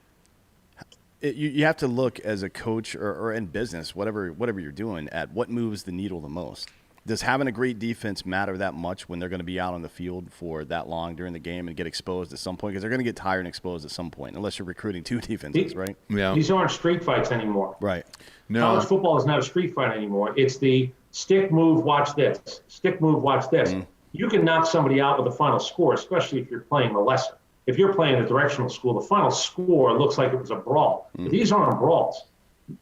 you have to look as a coach or in business, whatever you're doing, at what moves the needle the most. Does having a great defense matter that much when they're going to be out on the field for that long during the game and get exposed at some point? Because they're going to get tired and exposed at some point, unless you're recruiting 2 defenses, right?
Yeah.
These aren't street fights anymore.
Right.
No. College football is not a street fight anymore. It's the stick, move, watch this. Stick, move, watch this. You can knock somebody out with the final score, especially if you're playing the lesser. If you're playing a directional school, the final score looks like it was a brawl. These aren't brawls.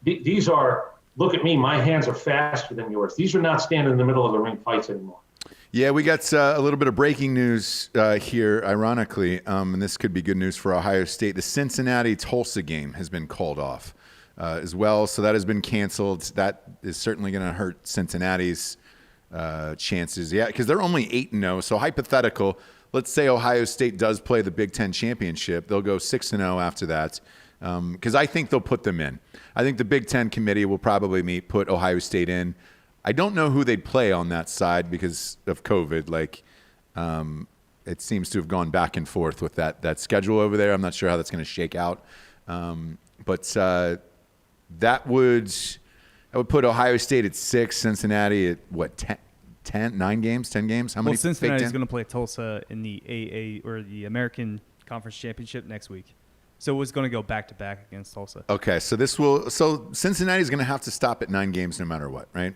These are... Look at me, my hands are faster than yours. These are not standing in the middle of the ring fights anymore.
Yeah, we got a little bit of breaking news here, ironically, and this could be good news for Ohio State. The Cincinnati-Tulsa game has been called off as well, so that has been canceled. That is certainly going to hurt Cincinnati's chances. Yeah, because they're only 8-0, so hypothetical. Let's say Ohio State does play the Big Ten championship. They'll go 6-0 after that. because I think they'll put them in. I think the Big Ten committee will probably put Ohio State in. I don't know who they'd play on that side because of COVID. It seems to have gone back and forth with that schedule over there. I'm not sure how that's going to shake out. But I would put Ohio State at 6, Cincinnati at what, 9 games, 10 games? How many?
Well, Cincinnati is going to play Tulsa in the AA or the American Conference Championship next week. So it's going to go back-to-back against Tulsa.
Okay, so Cincinnati's going to have to stop at 9 games no matter what, right?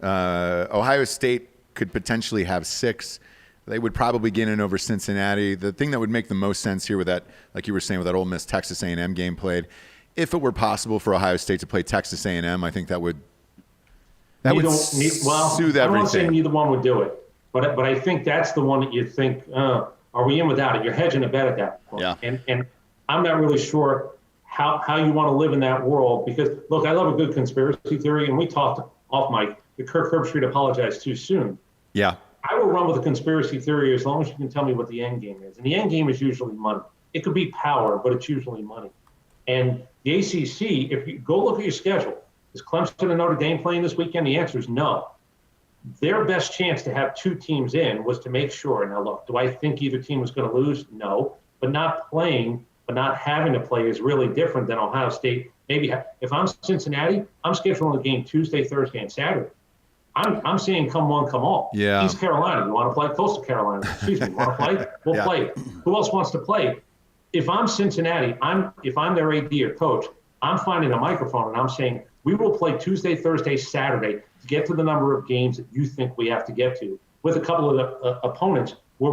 Ohio State could potentially have 6. They would probably get in over Cincinnati. The thing that would make the most sense here with that, like you were saying, with that Ole Miss Texas A&M game played, if it were possible for Ohio State to play Texas A&M, I think that would soothe everything.
I'm not saying neither one would do it, but I think that's the one that you think, are we in without it? You're hedging a bet at that point.
Yeah.
And I'm not really sure how you want to live in that world because, look, I love a good conspiracy theory, and we talked off mic that Kirk Herbstreit apologized too soon.
Yeah.
I will run with a conspiracy theory as long as you can tell me what the end game is. And the end game is usually money. It could be power, but it's usually money. And the ACC, if you go look at your schedule, is Clemson and Notre Dame playing this weekend? The answer is no. Their best chance to have 2 teams in was to make sure. Now, look, do I think either team was going to lose? No. But not playing, but not having to play is really different than Ohio State. Maybe if I'm Cincinnati, I'm scheduling a game Tuesday, Thursday, and Saturday. I'm saying come one, come all.
Yeah.
East Carolina, you want to play? Coastal Carolina, excuse me, you want to play? We'll play. Who else wants to play? If I'm Cincinnati, if I'm their AD or coach, I'm finding a microphone and I'm saying we will play Tuesday, Thursday, Saturday to get to the number of games that you think we have to get to with a couple of the opponents where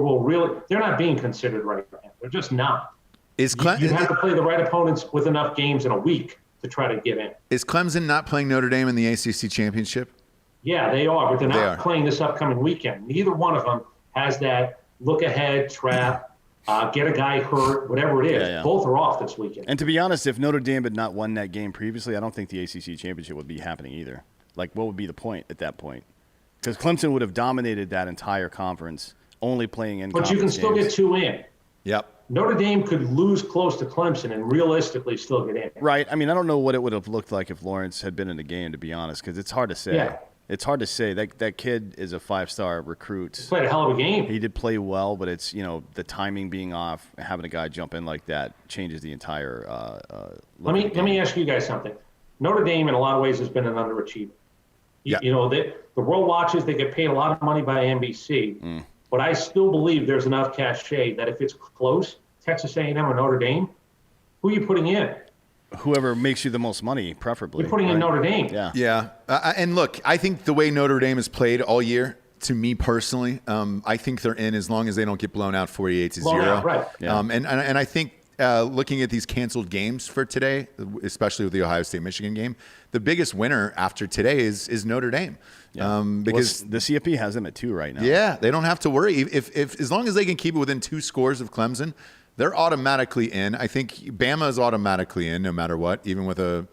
they're not being considered right now. They're just not. You have to play the right opponents with enough games in a week to try to get in.
Is Clemson not playing Notre Dame in the ACC championship?
Yeah, they are, but they're not playing this upcoming weekend. Neither one of them has that look ahead, trap, get a guy hurt, whatever it is. Yeah. Both are off this weekend.
And to be honest, if Notre Dame had not won that game previously, I don't think the ACC championship would be happening either. What would be the point at that point? Because Clemson would have dominated that entire conference, only playing in conference
But you can still
games.
get 2 in.
Yep.
Notre Dame could lose close to Clemson and realistically still get in.
Right. I mean, I don't know what it would have looked like if Lawrence had been in the game, to be honest, because it's hard to say.
Yeah.
It's hard to say. That kid is a 5-star recruit.
He played a hell of a game.
He did play well, but it's, the timing being off, having a guy jump in like that changes the entire
Let me ask you guys something. Notre Dame, in a lot of ways, has been an underachiever.
Yeah.
The world watches, they get paid a lot of money by NBC, but I still believe there's enough cachet that if it's close, Texas A&M or Notre Dame, who are you putting in?
Whoever makes you the most money, preferably.
You're putting in Notre Dame.
Yeah.
Yeah. And look, I think the way Notre Dame has played all year, to me personally, I think they're in as long as they don't get blown out 48-0.
Right.
Yeah. And I think looking at these canceled games for today, especially with the Ohio State-Michigan game, the biggest winner after today is Notre Dame.
Yeah.
Because
the CFP has them at 2 right now.
Yeah, they don't have to worry. If as long as they can keep it within 2 scores of Clemson, they're automatically in. I think Bama is automatically in no matter what, even with a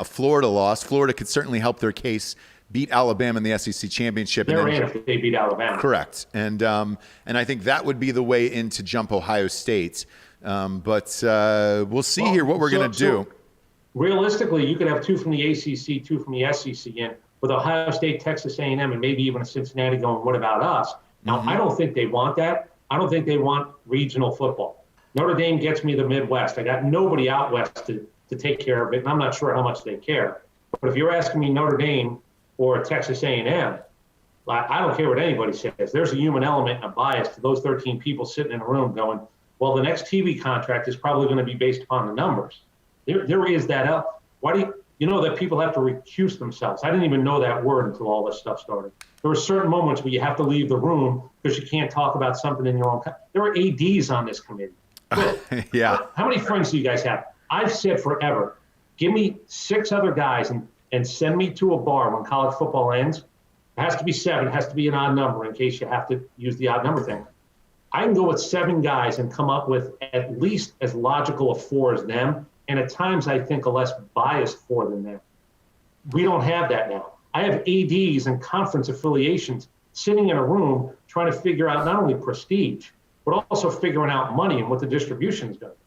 Florida loss. Florida could certainly help their case beat Alabama in the SEC championship.
They're in if they beat Alabama.
Correct. And I think that would be the way in to jump Ohio State. But we'll see here what we're going to do.
Realistically, you could have 2 from the ACC, 2 from the SEC in, with Ohio State, Texas A&M, and maybe even a Cincinnati going, what about us? Now, I don't think they want that. I don't think they want regional football. Notre Dame gets me the Midwest. I got nobody out west to take care of it, and I'm not sure how much they care. But if you're asking me Notre Dame or Texas A&M, I don't care what anybody says. There's a human element and a bias to those 13 people sitting in a room going, well, the next TV contract is probably going to be based upon the numbers. There is that. Why do you know that people have to recuse themselves? I didn't even know that word until all this stuff started. There were certain moments where you have to leave the room because you can't talk about something in your own. There are ADs on this committee.
Yeah.
How many friends do you guys have? I've said forever, give me 6 other guys and send me to a bar when college football ends. It has to be 7. It has to be an odd number in case you have to use the odd number thing. I can go with 7 guys and come up with at least as logical a 4 as them, and at times I think a less biased 4 than them. We don't have that now. I have ADs and conference affiliations sitting in a room trying to figure out not only prestige, but also figuring out money and what the distribution is going to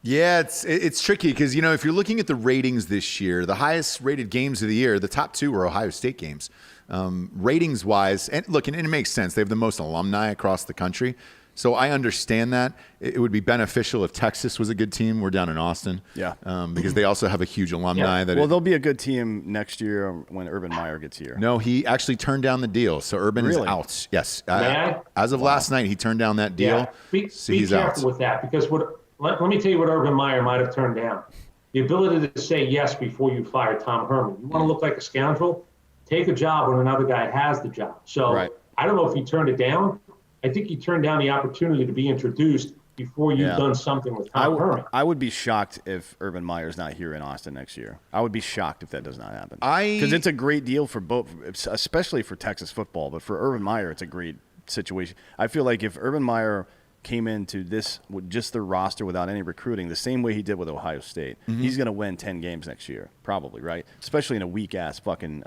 be.
Yeah, it's tricky because, if you're looking at the ratings this year, the highest rated games of the year, the top two were Ohio State games. Ratings wise, and look, and it makes sense. They have the most alumni across the country. So I understand that. It would be beneficial if Texas was a good team. We're down in Austin.
Yeah.
Because they also have a huge alumni.
Well, they'll be a good team next year when Urban Meyer gets here.
No, he actually turned down the deal. So Urban is out. Yes. As of last night, he turned down that deal.
Be
he's
careful
out.
with that, because let me tell you what Urban Meyer might have turned down. The ability to say yes before you fire Tom Herman. You want to look like a scoundrel? Take a job when another guy has the job. So I don't know if he turned it down. I think he turned down the opportunity to be introduced before you've done something with Tom Herman.
I would be shocked if Urban Meyer's not here in Austin next year. I would be shocked if that does not happen. Because it's a great deal for both, especially for Texas football. But for Urban Meyer, it's a great situation. I feel like if Urban Meyer came into this with just the roster without any recruiting, the same way he did with Ohio State, he's going to win 10 games next year, probably, right? Especially in a weak-ass fucking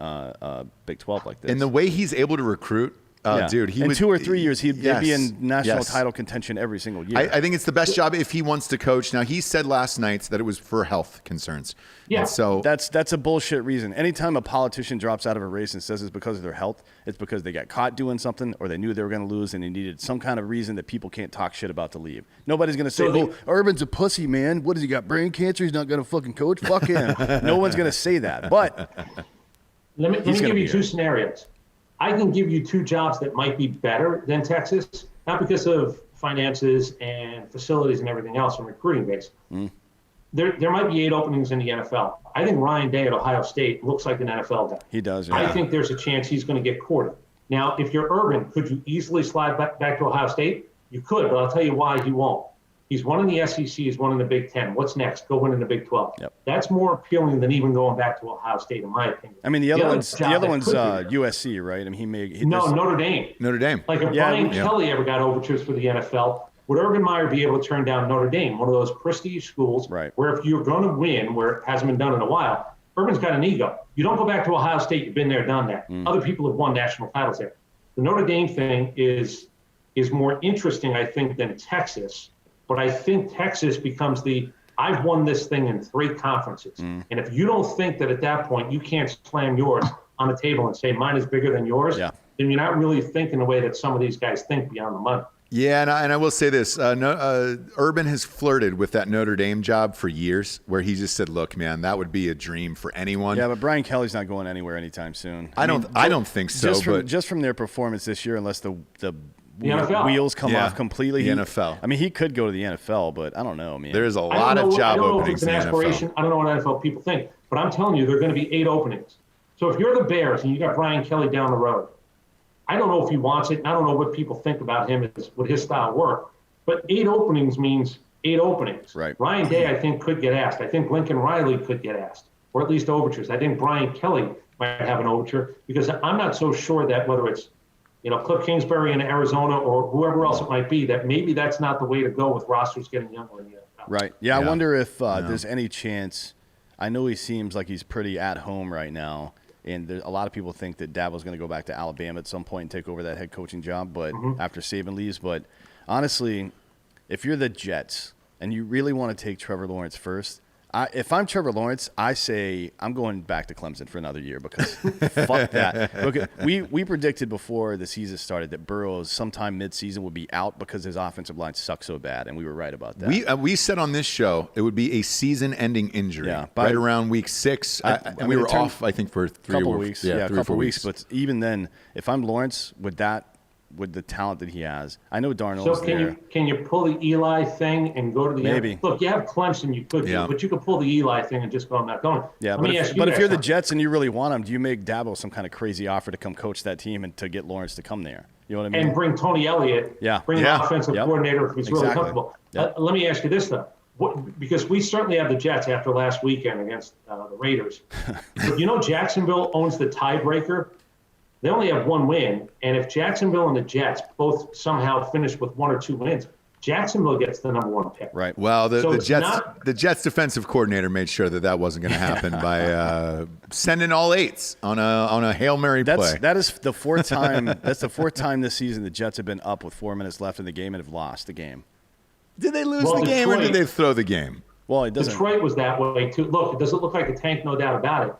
Big 12 like this.
And the way he's able to recruit, dude,
in 2 or 3 years, he'd be in national title contention every single year.
I think it's the best job if he wants to coach. Now, he said last night that it was for health concerns.
Yeah.
And so
that's a bullshit reason. Anytime a politician drops out of a race and says it's because of their health, it's because they got caught doing something or they knew they were going to lose and they needed some kind of reason that people can't talk shit about to leave. Nobody's going to say, Urban's a pussy, man. What, has he got brain cancer? He's not going to fucking coach? Fuck him. No one's going to say that. But
let me give you two scenarios. I can give you two jobs that might be better than Texas, not because of finances and facilities and everything else and recruiting base. There might be 8 openings in the NFL. I think Ryan Day at Ohio State looks like an NFL guy.
He does, yeah.
I think there's a chance he's going to get courted. Now, if you're Urban, could you easily slide back to Ohio State? You could, but I'll tell you why he won't. He's one in the SEC, he's one in the Big Ten. What's next? Go win in the Big 12.
Yep.
That's more appealing than even going back to Ohio State, in my opinion.
I mean, the other one's USC, right? I mean,
Notre Dame.
Notre Dame.
Like if Brian Kelly ever got overtures for the NFL, would Urban Meyer be able to turn down Notre Dame, one of those prestige schools, where if you're going to win, where it hasn't been done in a while, Urban's got an ego. You don't go back to Ohio State. You've been there, done that. Other people have won national titles there. The Notre Dame thing is more interesting, I think, than Texas. But I think Texas becomes I've won this thing in 3 conferences. And if you don't think that at that point you can't slam yours on the table and say mine is bigger than yours, then you're not really thinking the way that some of these guys think beyond the money.
Yeah, and I will say this. Urban has flirted with that Notre Dame job for years, where he just said, look, man, that would be a dream for anyone.
Yeah, but Brian Kelly's not going anywhere anytime soon.
I don't think so.
Just from their performance this year, unless the
wheels
come off completely.
The NFL.
I mean, he could go to the NFL, but I don't know, man.
There's a lot of job openings in the
NFL. I don't know what NFL people think, but I'm telling you, there are going to be 8 openings. So if you're the Bears and you got Brian Kelly down the road, I don't know if he wants it. I don't know what people think about him, would his style work. But 8 openings means 8 openings.
Right.
Ryan Day, I think, could get asked. I think Lincoln Riley could get asked, or at least overtures. I think Brian Kelly might have an overture, because I'm not so sure that whether it's Cliff Kingsbury in Arizona or whoever else it might be, that maybe that's not the way to go with rosters getting younger in the NFL.
Right. Yeah, I wonder if there's any chance. I know he seems like he's pretty at home right now, and a lot of people think that Dabo's going to go back to Alabama at some point and take over that head coaching job, but after Saban leaves. But honestly, if you're the Jets and you really want to take Trevor Lawrence first, if I'm Trevor Lawrence, I say I'm going back to Clemson for another year, because fuck that. Look, we predicted before the season started that Burrows sometime midseason would be out because his offensive line sucks so bad, and we were right about that.
We said on this show it would be a season-ending injury right around week 6, and we were off, I think, for 3
weeks.
Yeah, 3 or 4 weeks.
But even then, if I'm Lawrence with the talent that he has, I know Darnold's there.
Can you pull the Eli thing and go to the
Maybe.
Look, you have Clemson, you could do, but you could pull the Eli thing and just go, I'm not going.
Yeah, but if you're the Jets and you really want him, do you make Dabo some kind of crazy offer to come coach that team and to get Lawrence to come there? You know what I mean?
And bring Tony Elliott, bring the offensive coordinator if he's really comfortable. Let me ask you this, though. Because we certainly have the Jets after last weekend against the Raiders. But Jacksonville owns the tiebreaker. They only have 1 win, and if Jacksonville and the Jets both somehow finish with 1 or 2 wins, Jacksonville gets the number 1 pick.
Right. Well, the Jets defensive coordinator made sure that wasn't going to happen by sending all 8s on a Hail Mary play.
That is the 4th time. That's the 4th time this season the Jets have been up with 4 minutes left in the game and have lost the game.
Did they lose the game, or did they throw the game?
Well, it doesn't.
Detroit was that way too. Look, it doesn't look like a tank, no doubt about it.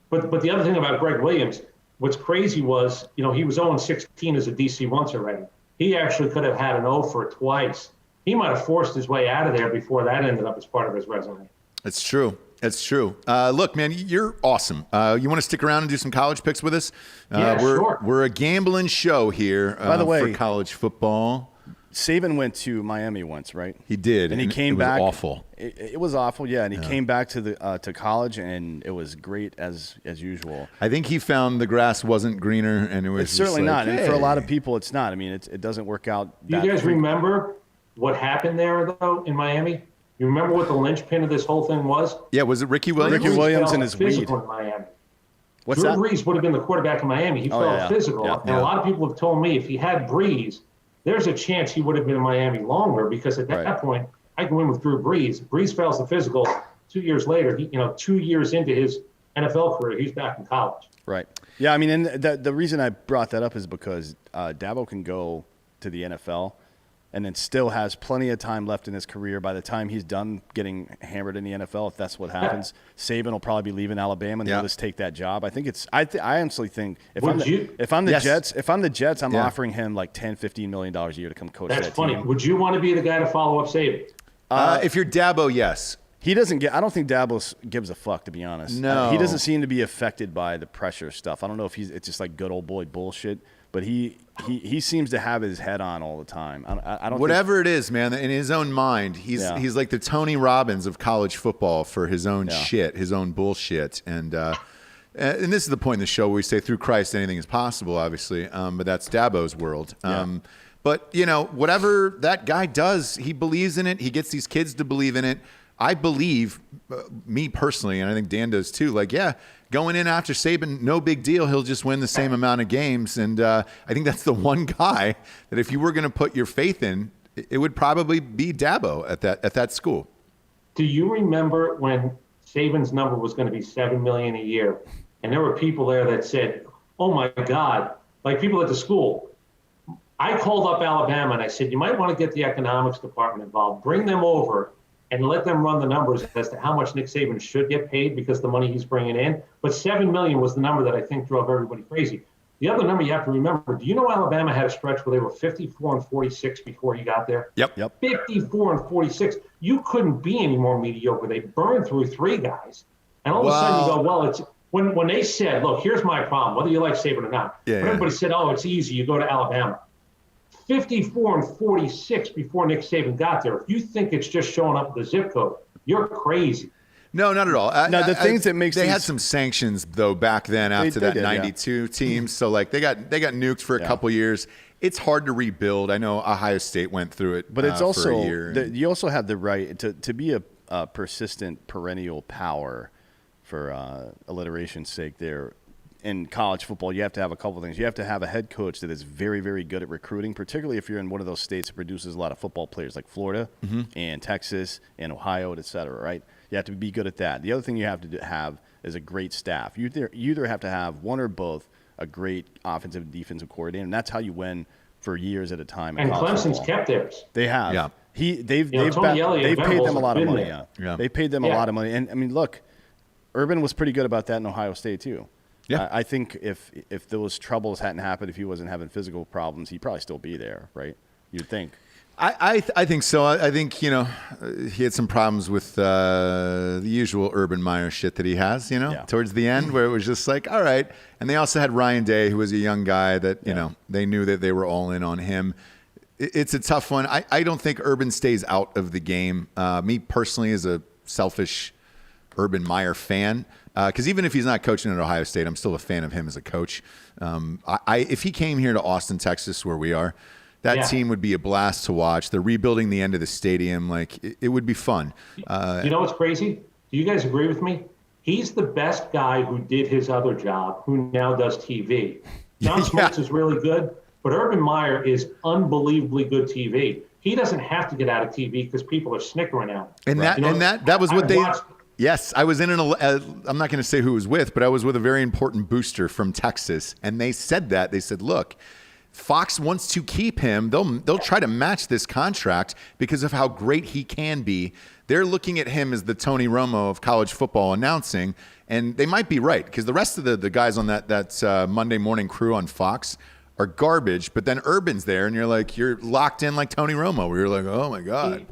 But the other thing about Greg Williams, what's crazy was, he was 0-16 as a DC once already. He actually could have had an O for it twice. He might have forced his way out of there before that ended up as part of his resume.
It's true. It's true. Look, man, you're awesome. You want to stick around and do some college picks with us?
Sure.
We're a gambling show here.
By the way,
for college football.
Saban went to Miami once, right?
He did,
and he came
it
back.
Was awful.
It was awful, yeah. And he came back to college, and it was great as usual.
I think he found the grass wasn't greener, and it was.
It's certainly
like,
not,
hey.
and for a lot of people, it's not. I mean, it doesn't work out.
Do you guys remember what happened there though in Miami? You remember what the linchpin of this whole thing was?
Yeah, was it Ricky Williams?
Ricky Williams and his
physical
weed.
in Miami.
What's
Drew
that?
Brees would have been the quarterback in Miami. He felt physical, and a lot of people have told me if he had Brees, there's a chance he would have been in Miami longer because at that point, I can win with Drew Brees. Brees fails the physical. 2 years later, 2 years into his NFL career, he's back in college.
Right. Yeah, I mean, and the reason I brought that up is because Dabo can go to the NFL and then still has plenty of time left in his career. By the time he's done getting hammered in the NFL, if that's what happens, Saban will probably be leaving Alabama and he'll just take that job. I think it's. I honestly think if I'm the Jets, I'm offering him like $10-15 million a year to come coach.
That's
that
funny.
team.
Would you want to be the guy to follow up Saban?
If you're Dabo, yes.
He doesn't get. I don't think Dabo gives a fuck, to be honest.
No,
he doesn't seem to be affected by the pressure stuff. I don't know if it's just like good old boy bullshit. But he seems to have his head on all the time. I don't.
Whatever it is, man, in his own mind, he's like the Tony Robbins of college football for his own shit, his own bullshit. And this is the point in the show where we say through Christ anything is possible, obviously. But that's Dabo's world. But whatever that guy does, he believes in it. He gets these kids to believe in it. I believe, me personally, and I think Dan does too, going in after Saban, no big deal. He'll just win the same amount of games. And I think that's the one guy that if you were going to put your faith in, it would probably be Dabo at that school.
Do you remember when Saban's number was going to be $7 million a year? And there were people there that said, oh, my God, like people at the school. I called up Alabama and I said, you might want to get the economics department involved. Bring them over and let them run the numbers as to how much Nick Saban should get paid because the money he's bringing in. But $7 million was the number that I think drove everybody crazy. The other number you have to remember, do you know Alabama had a stretch where they were 54-46 before he got there?
Yep.
54-46. You couldn't be any more mediocre. They burned through three guys. And all of a sudden you go, well, it's when they said, look, here's my problem, whether you like Saban or not. Everybody said, oh, it's easy. You go to Alabama. 54-46 before Nick Saban got there. If you think it's just showing up with the zip code, you're crazy.
No, not at all.
They
had some sanctions though back then after that 92 team. So they got nuked for a couple years. It's hard to rebuild. I know Ohio State went through it,
but it's
for
also
a year.
You also have the right to be a persistent perennial power for alliteration's sake. There. In college football, you have to have a couple of things. You have to have a head coach that is very, very good at recruiting, particularly if you're in one of those states that produces a lot of football players like Florida and Texas and Ohio, et cetera, right? You have to be good at that. The other thing you have to have is a great staff. You either have to have one or both a great offensive and defensive coordinator, and that's how you win for years at a time.
And Clemson's kept theirs.
They have.
Yeah.
They've paid them a lot of money.
Yeah.
They paid them a lot of money. And, I mean, look, Urban was pretty good about that in Ohio State too. Yeah. I think if those troubles hadn't happened, if he wasn't having physical problems, he'd probably still be there, right? You'd think.
I think so. I think, he had some problems with the usual Urban Meyer shit that he has, towards the end where it was just like, all right. And they also had Ryan Day, who was a young guy that, they knew that they were all in on him. It's a tough one. I don't think Urban stays out of the game. Me personally, as a selfish Urban Meyer fan, because even if he's not coaching at Ohio State, I'm still a fan of him as a coach. If he came here to Austin, Texas, where we are, that team would be a blast to watch. They're rebuilding the end of the stadium. It would be fun.
You know what's crazy? Do you guys agree with me? He's the best guy who did his other job, who now does TV. John Smoltz is really good, but Urban Meyer is unbelievably good TV. He doesn't have to get out of TV because people are snickering at him.
And that was what they... Yes, I was in I'm not going to say who it was with, but I was with a very important booster from Texas, and they said that. They said, look, Fox wants to keep him. They'll try to match this contract because of how great he can be. They're looking at him as the Tony Romo of college football announcing, and they might be right because the rest of the guys on that Monday morning crew on Fox are garbage. But then Urban's there, and you're locked in like Tony Romo, where you're like, oh my God.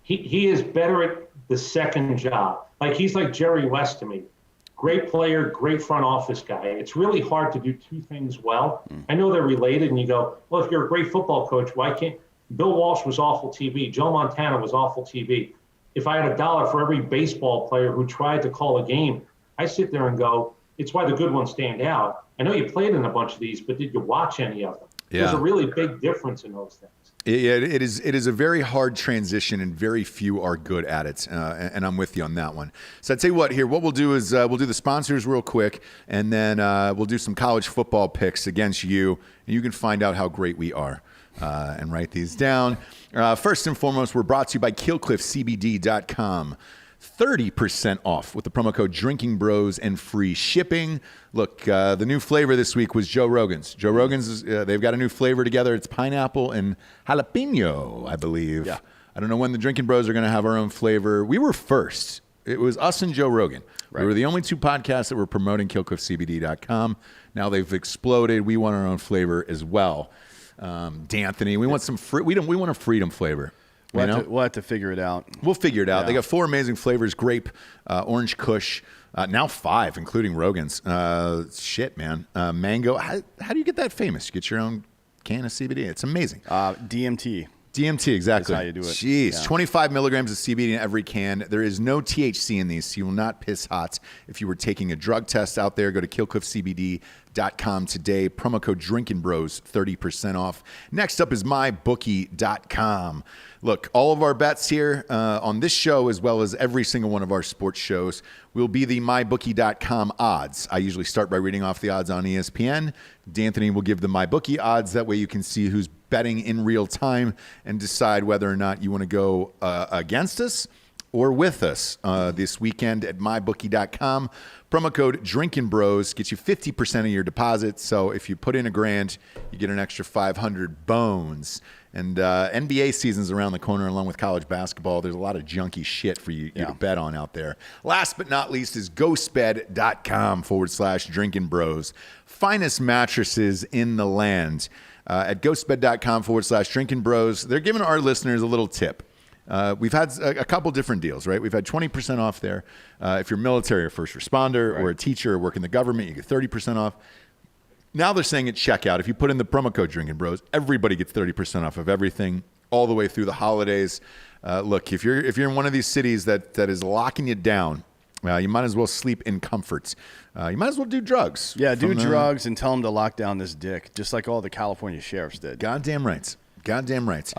He is better at the second job. Like he's like Jerry West to me. Great player, great front office guy. It's really hard to do two things well. I know they're related, and you go, well, if you're a great football coach, why can't Bill Walsh was awful TV. Joe Montana was awful TV. If I had $1 for every baseball player who tried to call a game, I sit there and go, it's why the good ones stand out. I know you played in a bunch of these, but did you watch any of them?
Yeah.
There's a really big difference in those things.
It is a very hard transition, and very few are good at it. And I'm with you on that one. So I'd say what we'll do is we'll do the sponsors real quick, and then we'll do some college football picks against you, and you can find out how great we are. And write these down. First and foremost, we're brought to you by KillcliffCBD.com. 30% off with the promo code Drinking Bros and free shipping. Look, the new flavor this week was Joe Rogan's. Joe Rogan's, they've got a new flavor together. It's pineapple and jalapeno, I believe. Yeah. I don't know when the Drinking Bros are going to have our own flavor. We were first. It was us and Joe Rogan. Right. We were the only two podcasts that were promoting KillcliffCBD.com. Now they've exploded. We want our own flavor as well. D'Anthony, we want some we want a freedom flavor.
We'll have to figure it out.
We'll figure it out. Yeah. They got 4 amazing flavors: grape, orange kush, now 5, including Rogan's. Shit, man. Mango. How do you get that famous? You get your own can of CBD. It's amazing.
DMT.
DMT, exactly.
That's how you do it.
Jeez,
yeah.
25 milligrams of CBD in every can. There is no THC in these, so you will not piss hot. If you were taking a drug test out there, go to KillcliffCBD.com today. Promo code Drinkin' Bros, 30% off. Next up is MyBookie.com. Look, all of our bets here on this show, as well as every single one of our sports shows, will be the MyBookie.com odds. I usually start by reading off the odds on ESPN. D'Anthony will give the MyBookie odds. That way you can see who's betting in real time and decide whether or not you want to go against us or with us this weekend at MyBookie.com. Promo code Drinkin' Bros gets you 50% of your deposit. So if you put in $1,000, you get an extra 500 bones. And NBA season's around the corner, along with college basketball. There's a lot of junky shit for you to bet on out there. Last but not least is ghostbed.com/Drinkin' Bros. Finest mattresses in the land. At ghostbed.com/Drinkin' Bros. They're giving our listeners a little tip. We've had a couple different deals, right? We've had 20% off there. If you're military or first responder or a teacher or work in the government, you get 30% off. Now they're saying at checkout, if you put in the promo code Drinkin' Bros, everybody gets 30% off of everything all the way through the holidays. Look, if you're in one of these cities that is locking you down, you might as well sleep in comfort. You might as well do drugs.
Yeah, do drugs and tell them to lock down this dick, just like all the California sheriffs did.
Goddamn right. Goddamn right.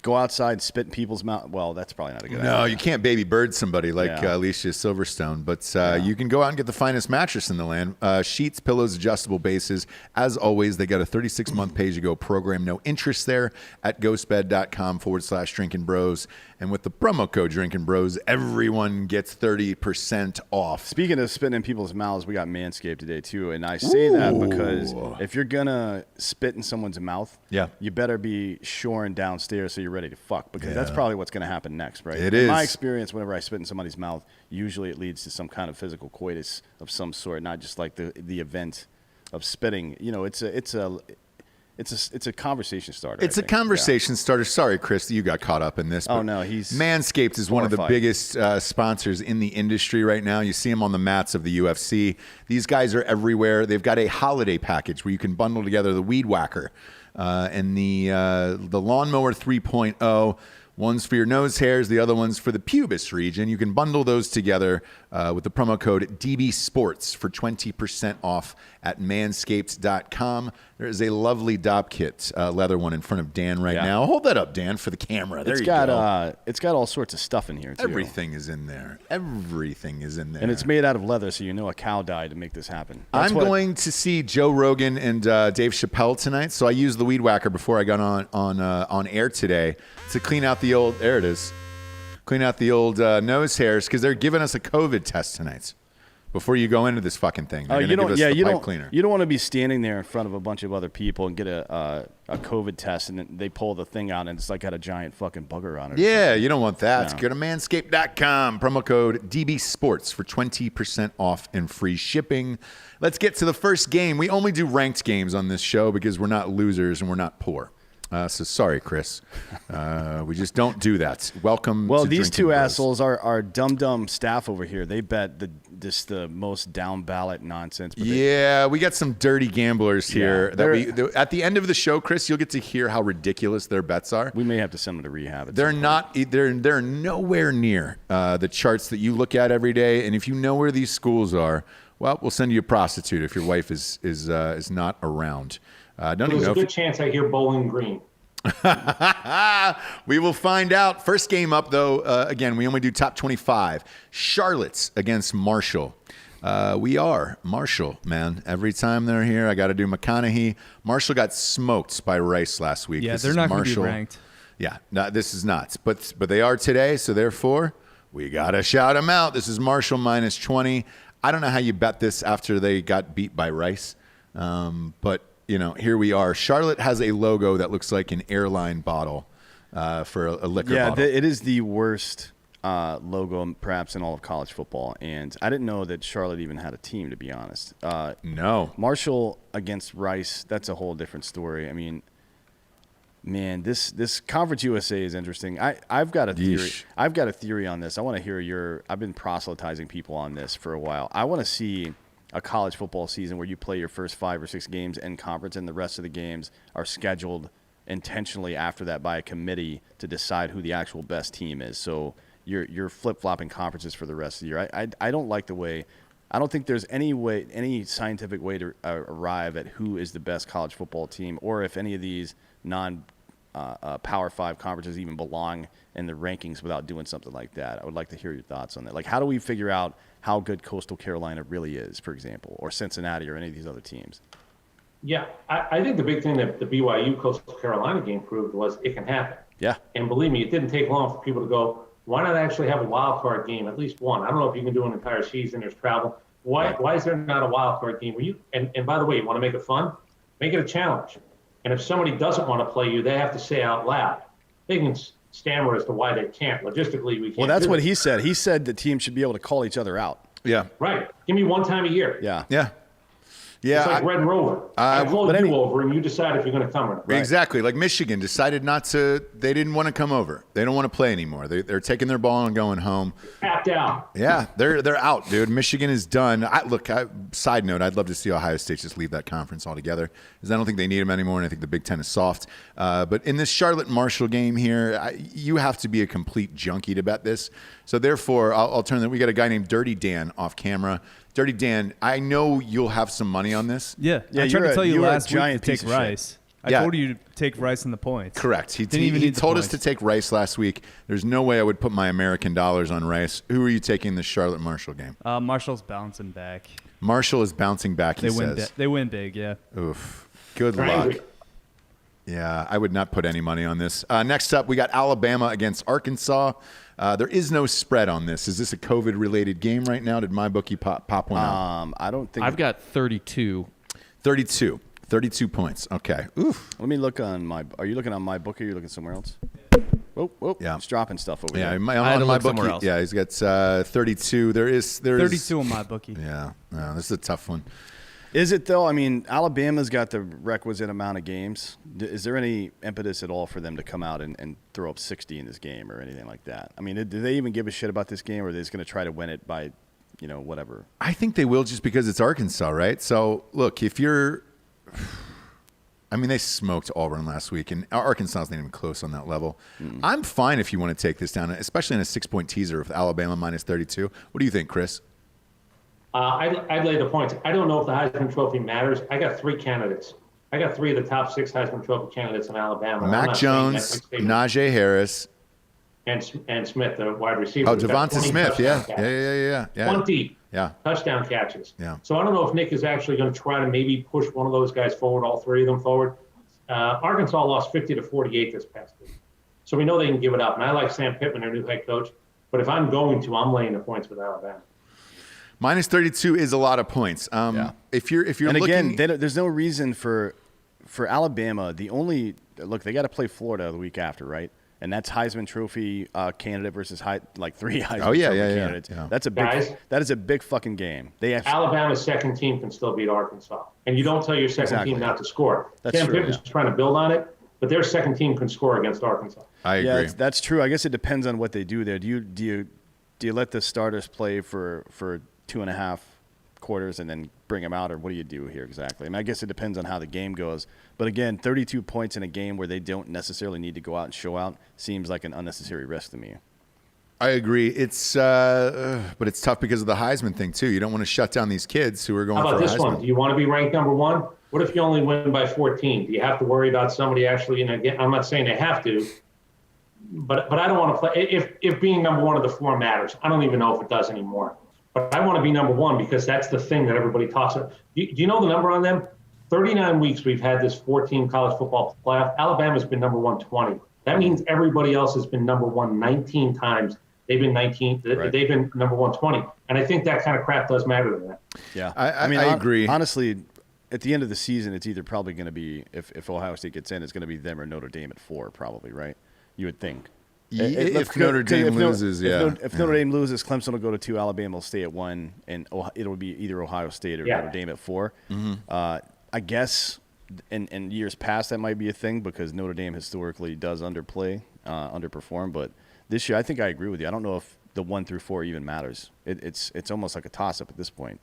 Go outside and spit in people's mouth. Well, that's probably not a good idea.
No, you can't baby bird somebody like Alicia Silverstone. But you can go out and get the finest mattress in the land. Sheets, pillows, adjustable bases. As always, they got a 36-month pay-as-you-go program. No interest there at ghostbed.com/Drinkin' Bros. And with the promo code Drinkin' Bros, everyone gets 30% off.
Speaking of spitting in people's mouths, we got Manscaped today, too. And I say that because if you're going to spit in someone's mouth, you better be shoring downstairs so you're ready to fuck, because that's probably what's going to happen next, right?
In
my experience, whenever I spit in somebody's mouth, usually it leads to some kind of physical coitus of some sort, not just like the event of spitting. You know, it's a conversation starter.
It's a conversation starter. Sorry, Chris, that you got caught up in this.
Oh, no, he's
Manscaped is one of the biggest sponsors in the industry right now. You see them on the mats of the UFC. These guys are everywhere. They've got a holiday package where you can bundle together the Weed Whacker and the Lawnmower 3.0. One's for your nose hairs, the other one's for the pubis region. You can bundle those together with the promo code DB Sports for 20% off at manscaped.com. There is a lovely Dop Kit leather one in front of Dan right now. Hold that up, Dan, for the camera. There you go.
It's got all sorts of stuff in here, too.
Everything is in there. Everything is in there.
And it's made out of leather, so you know a cow died to make this happen.
I'm going to see Joe Rogan and Dave Chappelle tonight, so I used the Weed Whacker before I got on air today to clean out the old, there it is, clean out the old nose hairs, because they're giving us a COVID test tonight. before you go into this fucking thing. They're
You
gonna
don't.
give us the pipe
don't.
cleaner.
You don't want to be standing there in front of a bunch of other people and get a COVID test, and then they pull the thing out, and it's like got a giant fucking bugger on it.
Yeah, you don't want that.
No.
Go to manscaped.com, promo code DB Sports for 20% off and free shipping. Let's get to the first game. We only do ranked games on this show because we're not losers and we're not poor. So sorry, Chris. We just don't do that. Welcome.
Well,
to
these
Drinkin'
two
Bros.
assholes are dumb staff over here. They bet the most down ballot nonsense. But
Yeah, we got some dirty gamblers here.
they're-
At the end of the show, Chris, you'll get to hear how ridiculous their bets are.
we may have to send them to rehab.
They're not. They're nowhere near the charts that you look at every day. And if you know where these schools are, well, we'll send you a prostitute if your wife is not around. Don't even
There's
know
a good chance I hear Bowling Green.
we will find out. First game up, though. Again, we only do top 25. Charlotte's against Marshall. We are Marshall, man. Every time they're here, I got to do McConaughey. Marshall got smoked by Rice last week.
Yeah,
This
they're
is
not going to be
Marshall.
ranked.
Yeah, no, this is nuts. But they are today, so therefore, we got to shout them out. This is Marshall minus 20. I don't know how you bet this after they got beat by Rice, but here we are. Charlotte has a logo that looks like an airline bottle for a liquor bottle.
It is the worst logo perhaps in all of college football, and I didn't know that Charlotte even had a team, to be honest.
No.
Marshall against Rice, that's a whole different story. I mean, man, this Conference USA is interesting. I've got a theory.
Yeesh.
I've got a theory on this. I want to hear I've been proselytizing people on this for a while. I want to see a college football season where you play your first 5 or 6 games in conference, and the rest of the games are scheduled intentionally after that by a committee to decide who the actual best team is. So you're flip-flopping conferences for the rest of the year. I don't like the way. I don't think there's any scientific way to arrive at who is the best college football team, or if any of these non-Power 5 conferences even belong in the rankings without doing something like that. I would like to hear your thoughts on that. Like, how do we figure out how good Coastal Carolina really is, for example, or Cincinnati or any of these other teams?
Yeah, I think the big thing that the BYU Coastal Carolina game proved was it can happen.
Yeah.
And believe me, it didn't take long for people to go, why not actually have a wild card game, at least one? I don't know if you can do an entire season, there's travel. Why is there not a wild card game where you, and by the way, you want to make it fun? Make it a challenge. And if somebody doesn't want to play you, they have to say out loud. They can stammer as to why they can't. Logistically, we can't.
Well, that's
do
what
it.
he said. He said the team should be able to call each other out.
Yeah.
Right. Give me one time a year.
Yeah.
Yeah. Yeah.
It's like Red Rover. I called
but
you over, and you decide if you're going to come or not.
Exactly. Like Michigan decided not to, they didn't want to come over. They don't want to play anymore. They're taking their ball and going home.
Tapped out.
Yeah, they're out, dude. Michigan is done. Side note, I'd love to see Ohio State just leave that conference altogether because I don't think they need them anymore, and I think the Big Ten is soft. But in this Charlotte-Marshall game here, you have to be a complete junkie to bet this. So therefore, I'll turn that. We got a guy named Dirty Dan off camera. Dirty Dan, I know you'll have some money on this.
Yeah,
Yeah,
I tried to tell you
you're a
last week to
giant
take
piece of shit.
Rice. I
Yeah.
told you to take Rice in the points.
Correct. He
Didn't even need the
told us to
points.
take Rice last week. There's no way I would put my American dollars on Rice. Who are you taking the Charlotte-Marshall game?
Marshall's bouncing back.
Marshall is bouncing back, he
They win.
says.
They win big. Yeah.
Oof. Good
They're
luck.
angry.
Yeah, I would not put any money on this. Next up, we got Alabama against Arkansas. There is no spread on this. Is this a COVID-related game right now? Did my bookie pop one out?
I don't think.
I've got 32.
32 points. Okay. Oof.
Let me look on my. Are you looking on my book or are you looking somewhere else? Whoa.
Yeah.
He's dropping stuff over
Yeah,
here.
on
I had to
my
look somewhere
bookie.
else.
Yeah, he's got 32. There is
32 on my bookie.
Yeah, no, this is a tough one.
Is it though? I mean, Alabama's got the requisite amount of games. Is there any impetus at all for them to come out and throw up 60 in this game or anything like that? I mean, do they even give a shit about this game, or are they just going to try to win it by, whatever?
I think they will just because it's Arkansas, right? So, look, if you're – I mean, they smoked Auburn last week, and Arkansas is not even close on that level. I'm fine if you want to take this down, especially in a 6-point teaser with Alabama minus 32. What do you think, Chris?
I'd lay the points. I don't know if the Heisman Trophy matters. I got 3 candidates. I got 3 of the top 6 Heisman Trophy candidates in Alabama. I'm
Mac
not saying
Jones,
that Nick Saban
Najee Harris.
and Smith, the wide receiver.
Oh,
who's got
Devonta
20
Smith.
touchdown
Yeah.
catches.
Yeah.
20
Yeah.
touchdown catches.
Yeah.
So I don't know if Nick is actually going to try to maybe push one of those guys forward, all 3 of them forward. Arkansas lost 50-48 this past week. So we know they can give it up. And I like Sam Pittman, their new head coach. But if I'm going to, I'm laying the points with Alabama.
Minus 32 is a lot of points. If you're
and
looking,
again, there's no reason for Alabama. They got to play Florida the week after, right? And that's Heisman Trophy candidate versus three Heisman Trophy candidates.
Yeah.
That is a big fucking game.
Alabama's second team can still beat Arkansas, and you don't tell your second team not to score. Sam Pittman's trying to build on it, but their second team can score against Arkansas.
I agree.
Yeah, that's true. I guess it depends on what they do there. Do you let the starters play for 2.5 quarters and then bring them out, or what do you do here exactly? I mean, I guess it depends on how the game goes. But again, 32 points in a game where they don't necessarily need to go out and show out seems like an unnecessary risk to me.
I agree. It's but it's tough because of the Heisman thing too. You don't want to shut down these kids who are going.
How about
for
this
Heisman.
one? Do you want to be ranked number one? What if you only win by 14? Do you have to worry about somebody actually? And again, I'm not saying they have to, but I don't want to play. If being number one of the four matters, I don't even know if it does anymore. But I want to be number one because that's the thing that everybody talks about. Do you know the number on them? 39 weeks we've had this 14 college football playoff. Alabama's been number one 20. That means everybody else has been number one 19 times. They've been 19.
Right.
They've been number one 20. And I think that kind of crap does matter to them.
Yeah,
I agree.
Honestly, at the end of the season, it's either probably going to be, if Ohio State gets in, it's going to be them or Notre Dame at 4, probably, right? You would think.
If Notre Dame loses,
If Notre Dame loses, Clemson will go to 2, Alabama will stay at 1, and it'll be either Ohio State or Notre Dame at 4.
Mm-hmm.
I guess in years past that might be a thing because Notre Dame historically does underperform. But this year, I think I agree with you. I don't know if the 1 through 4 even matters. It's almost like a toss-up at this point.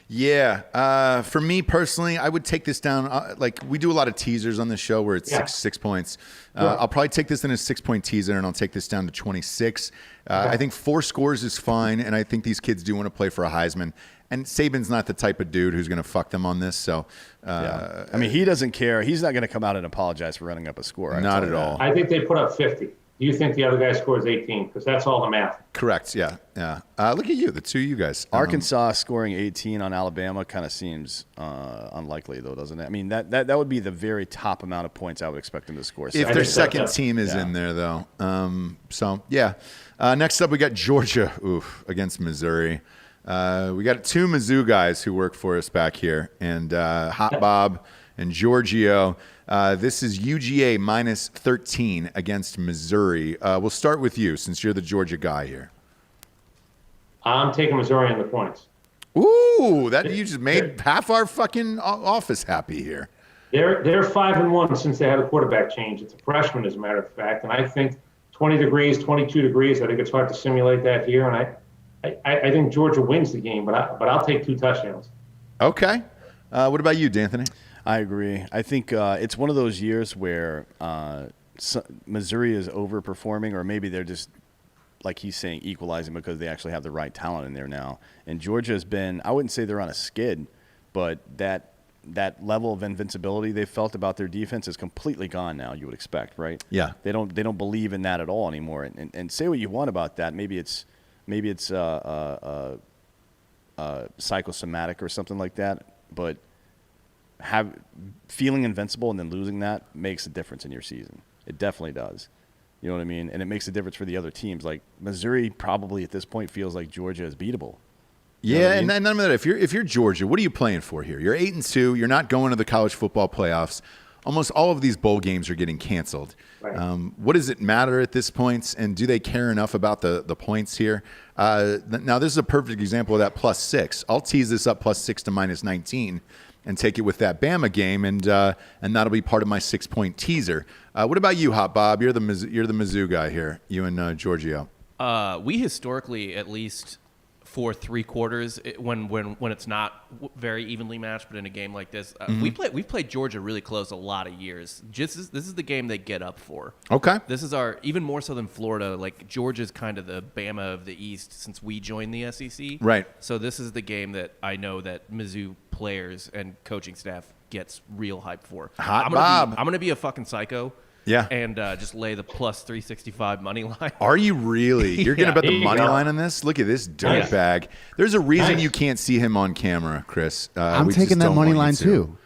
Yeah. For me personally, I would take this down. Like we do a lot of teasers on the show where it's six points. I'll probably take this in a 6-point teaser, and I'll take this down to 26. I think 4 scores is fine, and I think these kids do want to play for a Heisman. And Saban's not the type of dude who's going to fuck them on this. So,
I mean, he doesn't care. He's not going to come out and apologize for running up a score.
Not at all.
I think they put up 50. Do you think the other guy scores 18? Because that's all the math.
Correct. Yeah. Look at you, the two of you guys.
Arkansas scoring 18 on Alabama kind of seems unlikely, though, doesn't it? I mean, that would be the very top amount of points I would expect them to score.
If their second team is in there, though. Next up, we got Georgia against Missouri. We got 2 Mizzou guys who work for us back here, and Hot Bob and Giorgio. This is UGA minus 13 against Missouri. We'll start with you since you're the Georgia guy here.
I'm taking Missouri on the points.
Ooh, you just made half our fucking office happy here.
They're 5-1 since they had a quarterback change. It's a freshman, as a matter of fact, and I think 20 degrees, 22 degrees. I think it's hard to simulate that here, and I think Georgia wins the game, but I'll take 2 touchdowns.
Okay. What about you, D'Anthony?
I agree. I think it's one of those years where Missouri is overperforming, or maybe they're just, like he's saying, equalizing because they actually have the right talent in there now. And Georgia has been, I wouldn't say they're on a skid, but that level of invincibility they felt about their defense is completely gone now, you would expect, right?
Yeah.
They don't believe in that at all anymore. And say what you want about that. Maybe it's psychosomatic or something like that, but feeling invincible and then losing that makes a difference in your season. It definitely does. You know what I mean? And it makes a difference for the other teams. Like Missouri probably at this point feels like Georgia is beatable. You know what I mean?
And none of that. If you're Georgia, what are you playing for here? You're 8-2. You're not going to the college football playoffs. Almost all of these bowl games are getting canceled.
Right.
What does it matter at this point? And do they care enough about the points here? Now, this is a perfect example of that +6. I'll tease this up +6 to -19 and take it with that Bama game, and that'll be part of my 6-point teaser. What about you, Hot Bob? You're the Mizzou guy here. You and Giorgio.
We historically, at least for 3 quarters, when it's not very evenly matched, but in a game like this, we've played Georgia really close a lot of years. This is the game they get up for.
Okay.
This is even more so than Florida. Like Georgia's kind of the Bama of the East since we joined the SEC.
Right.
So this is the game that I know that Mizzou players and coaching staff gets real hype for.
Hot Bob.
I'm gonna be a fucking psycho.
Yeah.
And just lay the +365 money line.
Are you really? You're going to bet the money
go.
line on this? Look at this dirtbag. There's a reason you can't see him on camera, Chris.
I'm taking that money line too.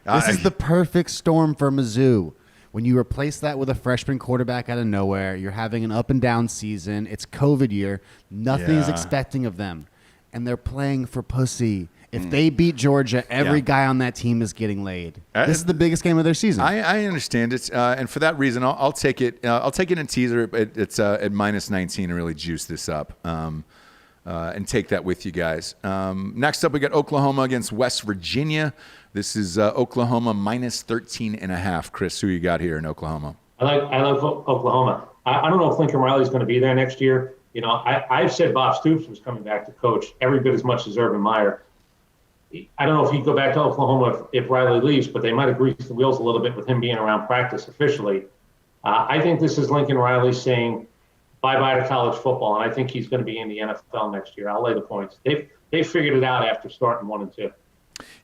This is the perfect storm for Mizzou. When you replace that with a freshman quarterback out of nowhere, you're having an up and down season. It's COVID year. Nothing is expecting of them. and they're playing for pussy. If they beat Georgia, every guy on that team is getting laid. This is the biggest game of their season.
I understand it, and for that reason, I'll take it. I'll take it in teaser. It's at -19 and really juice this up, and take that with you guys. Next up, we got Oklahoma against West Virginia. This is Oklahoma -13.5. Chris, who you got here in Oklahoma?
I like Oklahoma. I don't know if Lincoln Riley's going to be there next year. You know, I've said Bob Stoops was coming back to coach every bit as much as Urban Meyer. I don't know if he'd go back to Oklahoma if Riley leaves, but they might have greased the wheels a little bit with him being around practice officially. I think this is Lincoln Riley saying bye-bye to college football, and I think he's going to be in the NFL next year. I'll lay the points. They figured it out after starting 1-2.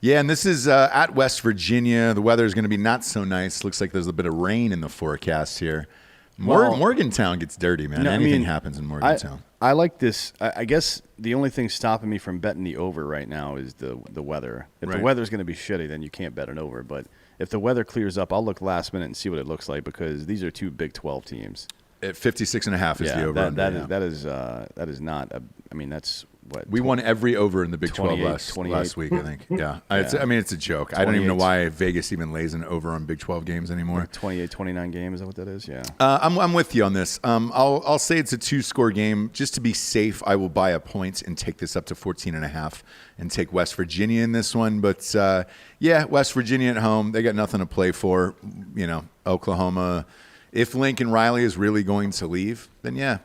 Yeah, and this is at West Virginia. The weather is going to be not so nice. Looks like there's a bit of rain in the forecast here. Morgantown gets dirty, man. Anything happens in Morgantown.
I like this. I guess the only thing stopping me from betting the over right now is the weather. If the weather's going to be shitty, then you can't bet an over. But if the weather clears up, I'll look last minute and see what it looks like because these are two Big 12 teams.
At 56.5 is the over.
That is not. That's what
we won every over in the Big 12 last week. I think. Yeah. It's a joke. I don't even know why Vegas even lays an over on Big 12 games anymore.
28, 29 games. Is that what that is? Yeah.
I'm with you on this. I'll say it's a 2-score game just to be safe. I will buy a point and take this up to 14.5 and take West Virginia in this one. But West Virginia at home. They got nothing to play for. You know, Oklahoma. If Lincoln Riley is really going to leave, then he's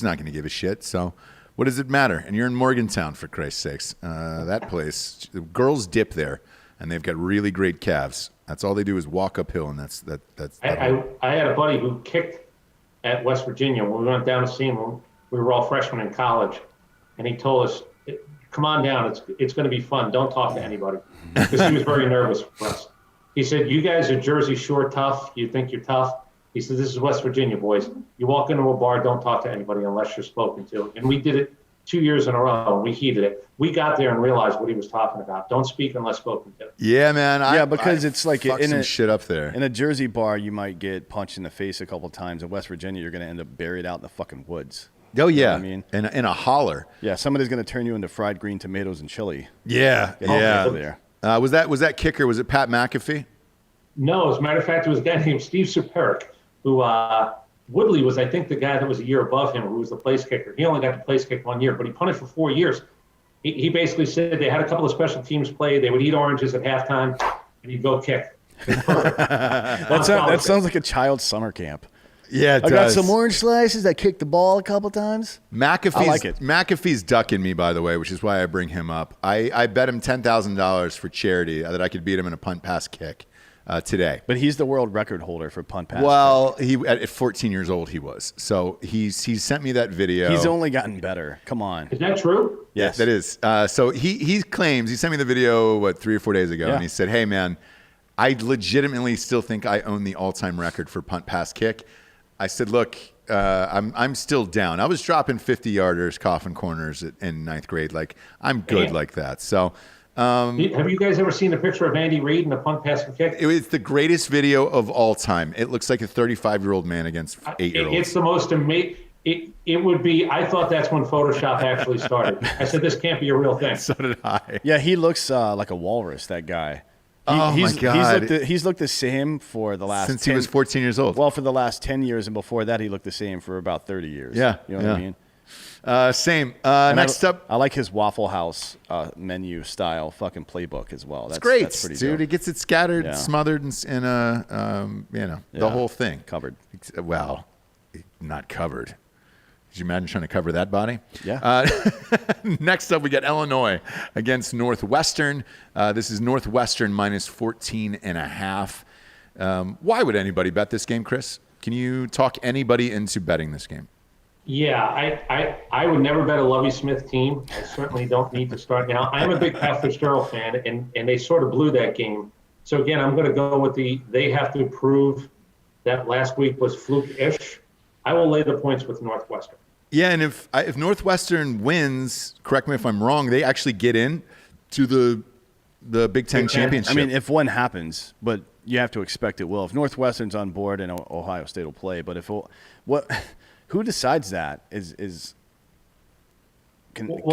not going to give a shit. So what does it matter? And you're in Morgantown, for Christ's sakes. That place, girls dip there, and they've got really great calves. That's all they do is walk uphill, and that's.
I had a buddy who kicked at West Virginia when we went down to see him. We were all freshmen in college, and he told us, "Come on down. It's going to be fun. Don't talk to anybody," because he was very nervous for us. He said, "You guys are Jersey Shore tough. You think you're tough." He said, "This is West Virginia, boys. You walk into a bar, don't talk to anybody unless you're spoken to." And we did it 2 years in a row, and we heeded it. We got there and realized what he was talking about. Don't speak unless spoken to.
Yeah, man.
Because it's like
some shit up there.
In a Jersey bar, you might get punched in the face a couple times. In West Virginia, you're going to end up buried out in the fucking woods.
Oh, yeah.
You know what I mean?
In a holler.
Yeah, somebody's going to turn you into fried green tomatoes and chili.
Yeah,
There.
Was that kicker? Was it Pat McAfee?
No, as a matter of fact, it was a guy named Steve Superik, who Woodley was, I think, the guy that was a year above him, who was the place kicker. He only got to place kick 1 year, but he punted for 4 years. He basically said they had a couple of special teams play. They would eat oranges at halftime, and he'd go kick.
That sounds like a child's summer camp.
Yeah,
I got some orange slices. I kicked the ball a couple times.
McAfee's,
I like it.
McAfee's ducking me, by the way, which is why I bring him up. I bet him $10,000 for charity that I could beat him in a punt pass kick. Today.
But he's the world record holder for punt pass.
Well, he at 14 years old he was. So he sent me that video.
He's only gotten better. Come on.
Is that true?
Yes, that is. So he claims, he sent me the video 3 or 4 days ago, and he said, "Hey man, I legitimately still think I own the all-time record for punt pass kick." I said, "Look, I'm still down. I was dropping 50-yarders, coffin corners in ninth grade. Like I'm good like that." So.
Have you guys ever seen a picture of Andy Reid in a punt, pass, and kick?
It's the greatest video of all time. It looks like a 35-year-old man against 8-year-olds.
It's the most amazing. It would be. I thought that's when Photoshop actually started. I said this can't be a real thing.
So did I.
Yeah, he looks like a walrus. That guy.
My God!
He's looked the same for the last
since he was 14 years old.
Well, for the last 10 years, and before that, he looked the same for about 30 years.
Yeah,
you know what I mean.
Same. Next up,
I like his Waffle House menu style fucking playbook as well. That's
great,
that's pretty
dude.
dope.
He gets it scattered, smothered in a, the whole thing
covered.
Well, not covered. Could you imagine trying to cover that body?
Yeah.
Next up, we got Illinois against Northwestern. This is Northwestern minus 14.5. Why would anybody bet this game, Chris? Can you talk anybody into betting this game?
Yeah, I would never bet a Lovie Smith team. I certainly don't need to start now. I'm a big Pat Fitzgerald fan, and they sort of blew that game. So, again, I'm going to go with they have to prove that last week was fluke-ish. I will lay the points with Northwestern.
Yeah, and if Northwestern wins, correct me if I'm wrong, they actually get in to the Big Ten championship.
I mean, if one happens, but you have to expect it will. If Northwestern's on board, and Ohio State will play, but who decides that is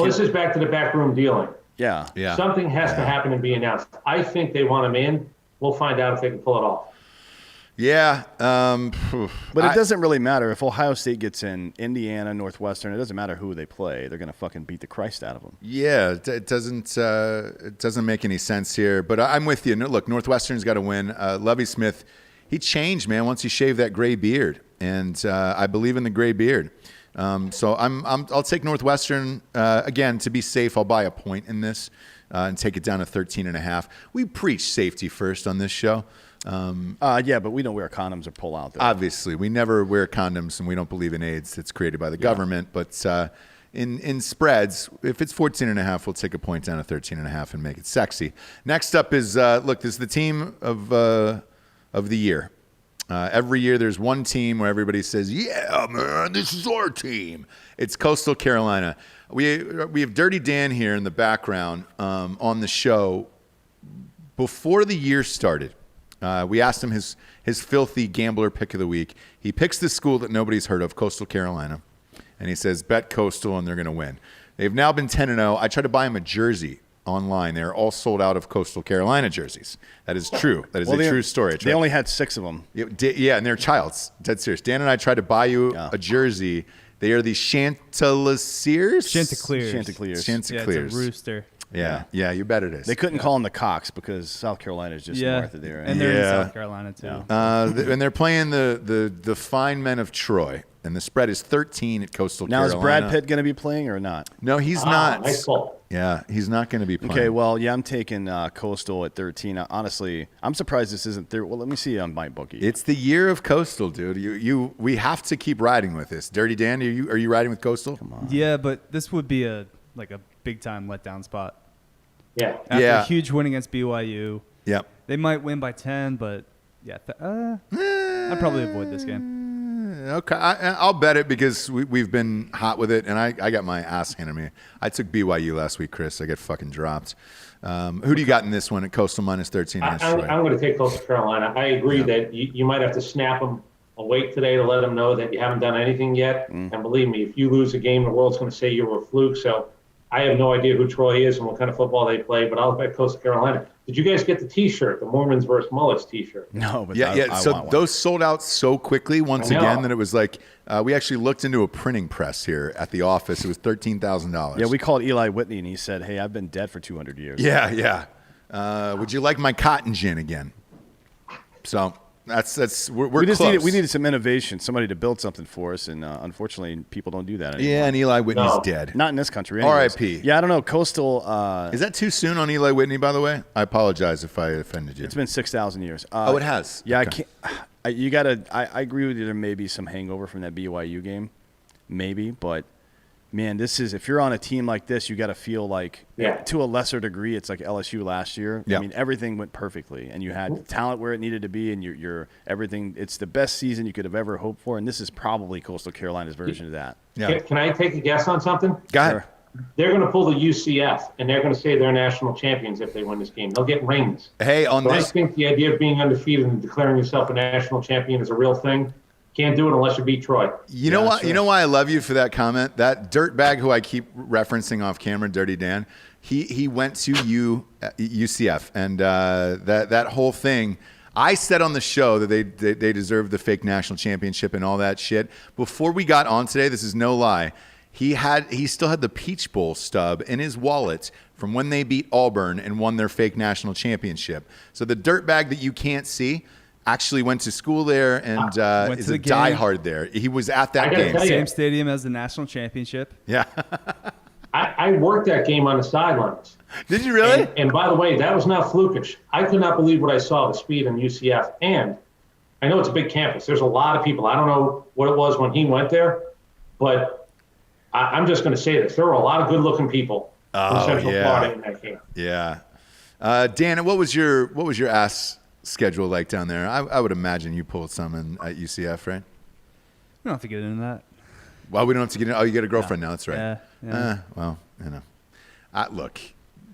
This is back to the backroom dealing.
Yeah.
Something has to happen and be announced. I think they want him in. We'll find out if they can pull it off.
Yeah.
But it doesn't really matter. If Ohio State gets in, Indiana, Northwestern, it doesn't matter who they play. They're going to fucking beat the Christ out of them.
Yeah, it doesn't make any sense here. But I'm with you. Look, Northwestern's got to win. Lovie Smith, he changed, man, once he shaved that gray beard. And I believe in the gray beard. So I'll take Northwestern. Again, to be safe, I'll buy a point in this and take it down to 13.5. We preach safety first on this show.
Yeah, but we don't wear condoms or pull out. There.
Obviously, we never wear condoms, and we don't believe in AIDS that's created by the government. But in spreads, if it's 14.5, we'll take a point down to 13.5 and make it sexy. Next up is look. This is the team of the year. Every year, there's one team where everybody says, "Yeah, man, this is our team." It's Coastal Carolina. We have Dirty Dan here in the background on the show. Before the year started, we asked him his filthy gambler pick of the week. He picks the school that nobody's heard of, Coastal Carolina, and he says, bet Coastal and they're going to win. They've now been 10-0. I tried to buy him a jersey online. They're all sold out of Coastal Carolina jerseys. That is true. That is a true story.
They only had 6 of them.
Yeah, and they're child's. Dead serious. Dan and I tried to buy you a jersey. They are the Chanticleers?
Chanticleers.
Chanticleers.
Yeah, it's a rooster.
Yeah, you bet it is.
They couldn't call them the Cox because South Carolina is just north of there.
And they're in South Carolina, too.
And they're playing the fine men of Troy. And the spread is 13 at Coastal Carolina.
Now, is Brad Pitt going to be playing or not?
No, he's not.
Nice ball.
Yeah, he's not going to be playing.
Okay, well, I'm taking Coastal at 13. Honestly, I'm surprised this isn't there. Well, let me see on my bookie.
It's the year of Coastal, dude. We have to keep riding with this. Dirty Dan, are you riding with Coastal?
Come on.
Yeah, but this would be a big time letdown spot.
Yeah.
After a huge win against BYU.
Yep.
They might win by 10, but yeah, I'd probably avoid this game.
Okay, I'll bet it because we've been hot with it, and I got my ass handed to me. I took BYU last week, Chris. I got fucking dropped. Who do you got in this one at Coastal minus 13?
I'm going to take Coastal Carolina. I agree that you might have to snap them awake today to let them know that you haven't done anything yet. And believe me, if you lose a game, the world's going to say you were a fluke. So I have no idea who Troy is and what kind of football they play, but I'll bet Coastal Carolina. Did you guys get the T-shirt, the Mormons versus Mullets T-shirt?
No, but
I so want those sold out so quickly once again that it was like we actually looked into a printing press here at the office. It was $13,000.
Yeah, we called Eli Whitney and he said, "Hey, I've been dead for 200 years."
Yeah. Would you like my cotton gin again? So we're
we just
close.
we needed some innovation, somebody to build something for us, and unfortunately, people don't do that anymore.
Yeah, and Eli Whitney's dead.
Not in this country. Anyways.
R.I.P.
Yeah, I don't know. Coastal.
Is that too soon on Eli Whitney? By the way, I apologize if I offended you.
It's been 6,000 years.
It has.
Yeah,
okay.
I can't. I agree with you. There may be some hangover from that BYU game, maybe, but. Man, if you're on a team like this, you got to feel like, to a lesser degree, it's like LSU last year.
Yeah.
I mean, everything went perfectly, and you had talent where it needed to be, and you're everything. It's the best season you could have ever hoped for, and this is probably Coastal Carolina's version of that.
Yeah. Can I take a guess on something?
Go ahead.
Sure.
They're going to pull the UCF, and they're going to say they're national champions if they win this game. They'll get rings.
Hey,
I think the idea of being undefeated and declaring yourself a national champion is a real thing. Can't do it unless you beat Troy.
You know what? Sure. You know why I love you for that comment? That dirtbag who I keep referencing off camera, Dirty Dan, he went to UCF, and that whole thing. I said on the show that they deserved the fake national championship and all that shit. Before we got on today, this is no lie. He still had the Peach Bowl stub in his wallet from when they beat Auburn and won their fake national championship. So the dirtbag that you can't see actually went to school there and is a diehard there. He was at that game.
Same stadium as the national championship.
Yeah.
I worked that game on the sidelines.
Did you really?
And by the way, that was not flukish. I could not believe what I saw, the speed in UCF. And I know it's a big campus. There's a lot of people. I don't know what it was when he went there, but I'm just going to say this. There were a lot of good-looking people in Central Florida in that game.
Yeah. Dan, what was your ass schedule like down there? I would imagine you pulled some at UCF, right?
We don't have to get into that.
Well, we don't have to get into. Oh, you got a girlfriend now. That's right.
Yeah.
Well, look,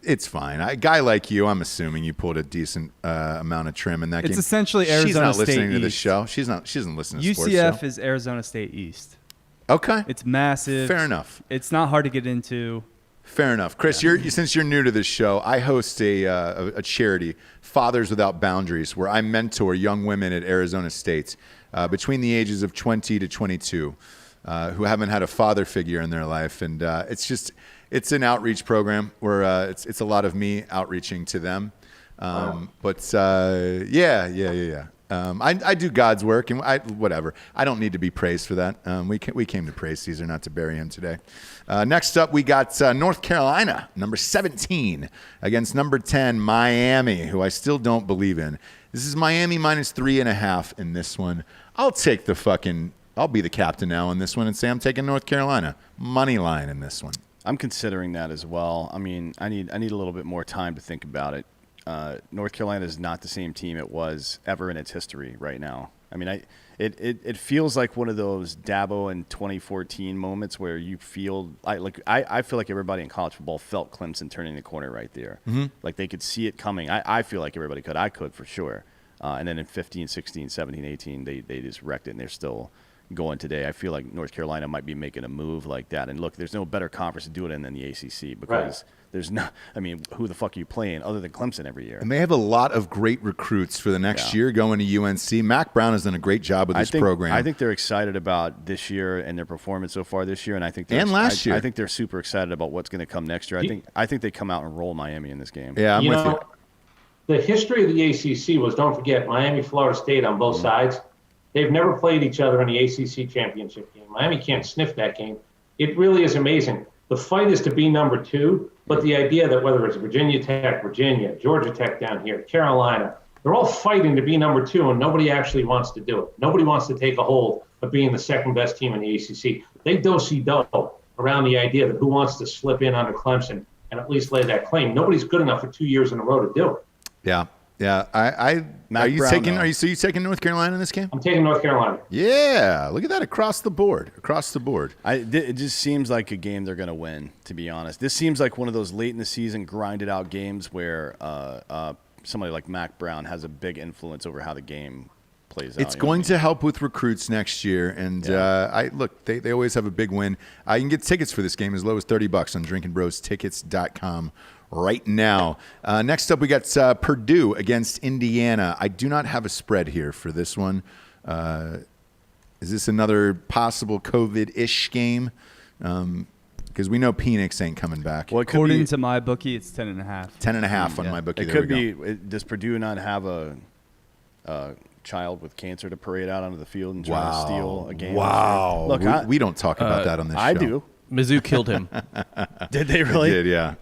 it's fine. A guy like you, I'm assuming you pulled a decent amount of trim in that game.
It's essentially Arizona State
She's not listening
East.
to this show. She doesn't listen to sports.
UCF
show.
is Arizona State East.
Okay.
It's massive.
Fair enough.
It's not hard to get into.
Fair enough. Chris, since you're new to this show, I host a charity, Fathers Without Boundaries, where I mentor young women at Arizona State between the ages of 20 to 22 who haven't had a father figure in their life. And it's an outreach program where it's a lot of me outreaching to them. I do God's work, and whatever. I don't need to be praised for that. We came to praise Caesar, not to bury him today. Next up, we got North Carolina, number 17, against number 10, Miami, who I still don't believe in. This is Miami minus 3.5 in this one. I'll be the captain now in this one and say I'm taking North Carolina. Money line in this one.
I'm considering that as well. I mean, I need a little bit more time to think about it. North Carolina is not the same team it was ever in its history right now. I mean, it feels like one of those Dabo in 2014 moments where you feel I feel like everybody in college football felt Clemson turning the corner right there. Mm-hmm. Like they could see it coming. I feel like everybody could. I could for sure. And then in 15, 16, 17, 18, they just wrecked it, and they're still going today. I feel like North Carolina might be making a move like that. And look, there's no better conference to do it in than the ACC because there's not. I mean, who the fuck are you playing other than Clemson every year?
And they have a lot of great recruits for the next year going to UNC. Mac Brown has done a great job with this program.
I think they're excited about this year and their performance so far this year, and I think
last year.
I think they're super excited about what's going to come next year. I think they come out and roll Miami in this game.
Yeah, I'm with you.
The history of the ACC was, don't forget, Miami, Florida State on both sides. They've never played each other in the ACC championship game. Miami can't sniff that game. It really is amazing. The fight is to be number 2, but the idea that whether it's Virginia Tech, Virginia, Georgia Tech down here, Carolina, they're all fighting to be number 2, and nobody actually wants to do it. Nobody wants to take a hold of being the second best team in the ACC. They do-si-do around the idea that who wants to slip in under Clemson and at least lay that claim. Nobody's good enough for 2 years in a row to do it.
Yeah. Are you taking North Carolina in this game?
I'm taking North Carolina.
Yeah, look at that across the board.
It just seems like a game they're going to win, to be honest. This seems like one of those late in the season grinded out games where somebody like Mac Brown has a big influence over how the game plays out.
It's going to help with recruits next year, and they always have a big win. You can get tickets for this game as low as $30 on drinkinbrostickets.com right now. Next up, we got Purdue against Indiana. I do not have a spread here for this one. Is this another possible COVID-ish game? Because we know Penix ain't coming back.
Well, according to my bookie, it's 10.5.
10.5 on my bookie.
It could be. Does Purdue not have a child with cancer to parade out onto the field and try to steal a game?
Wow. Look, we don't talk about that on this show.
I do.
Mizzou killed him.
Did they really?
They did, yeah.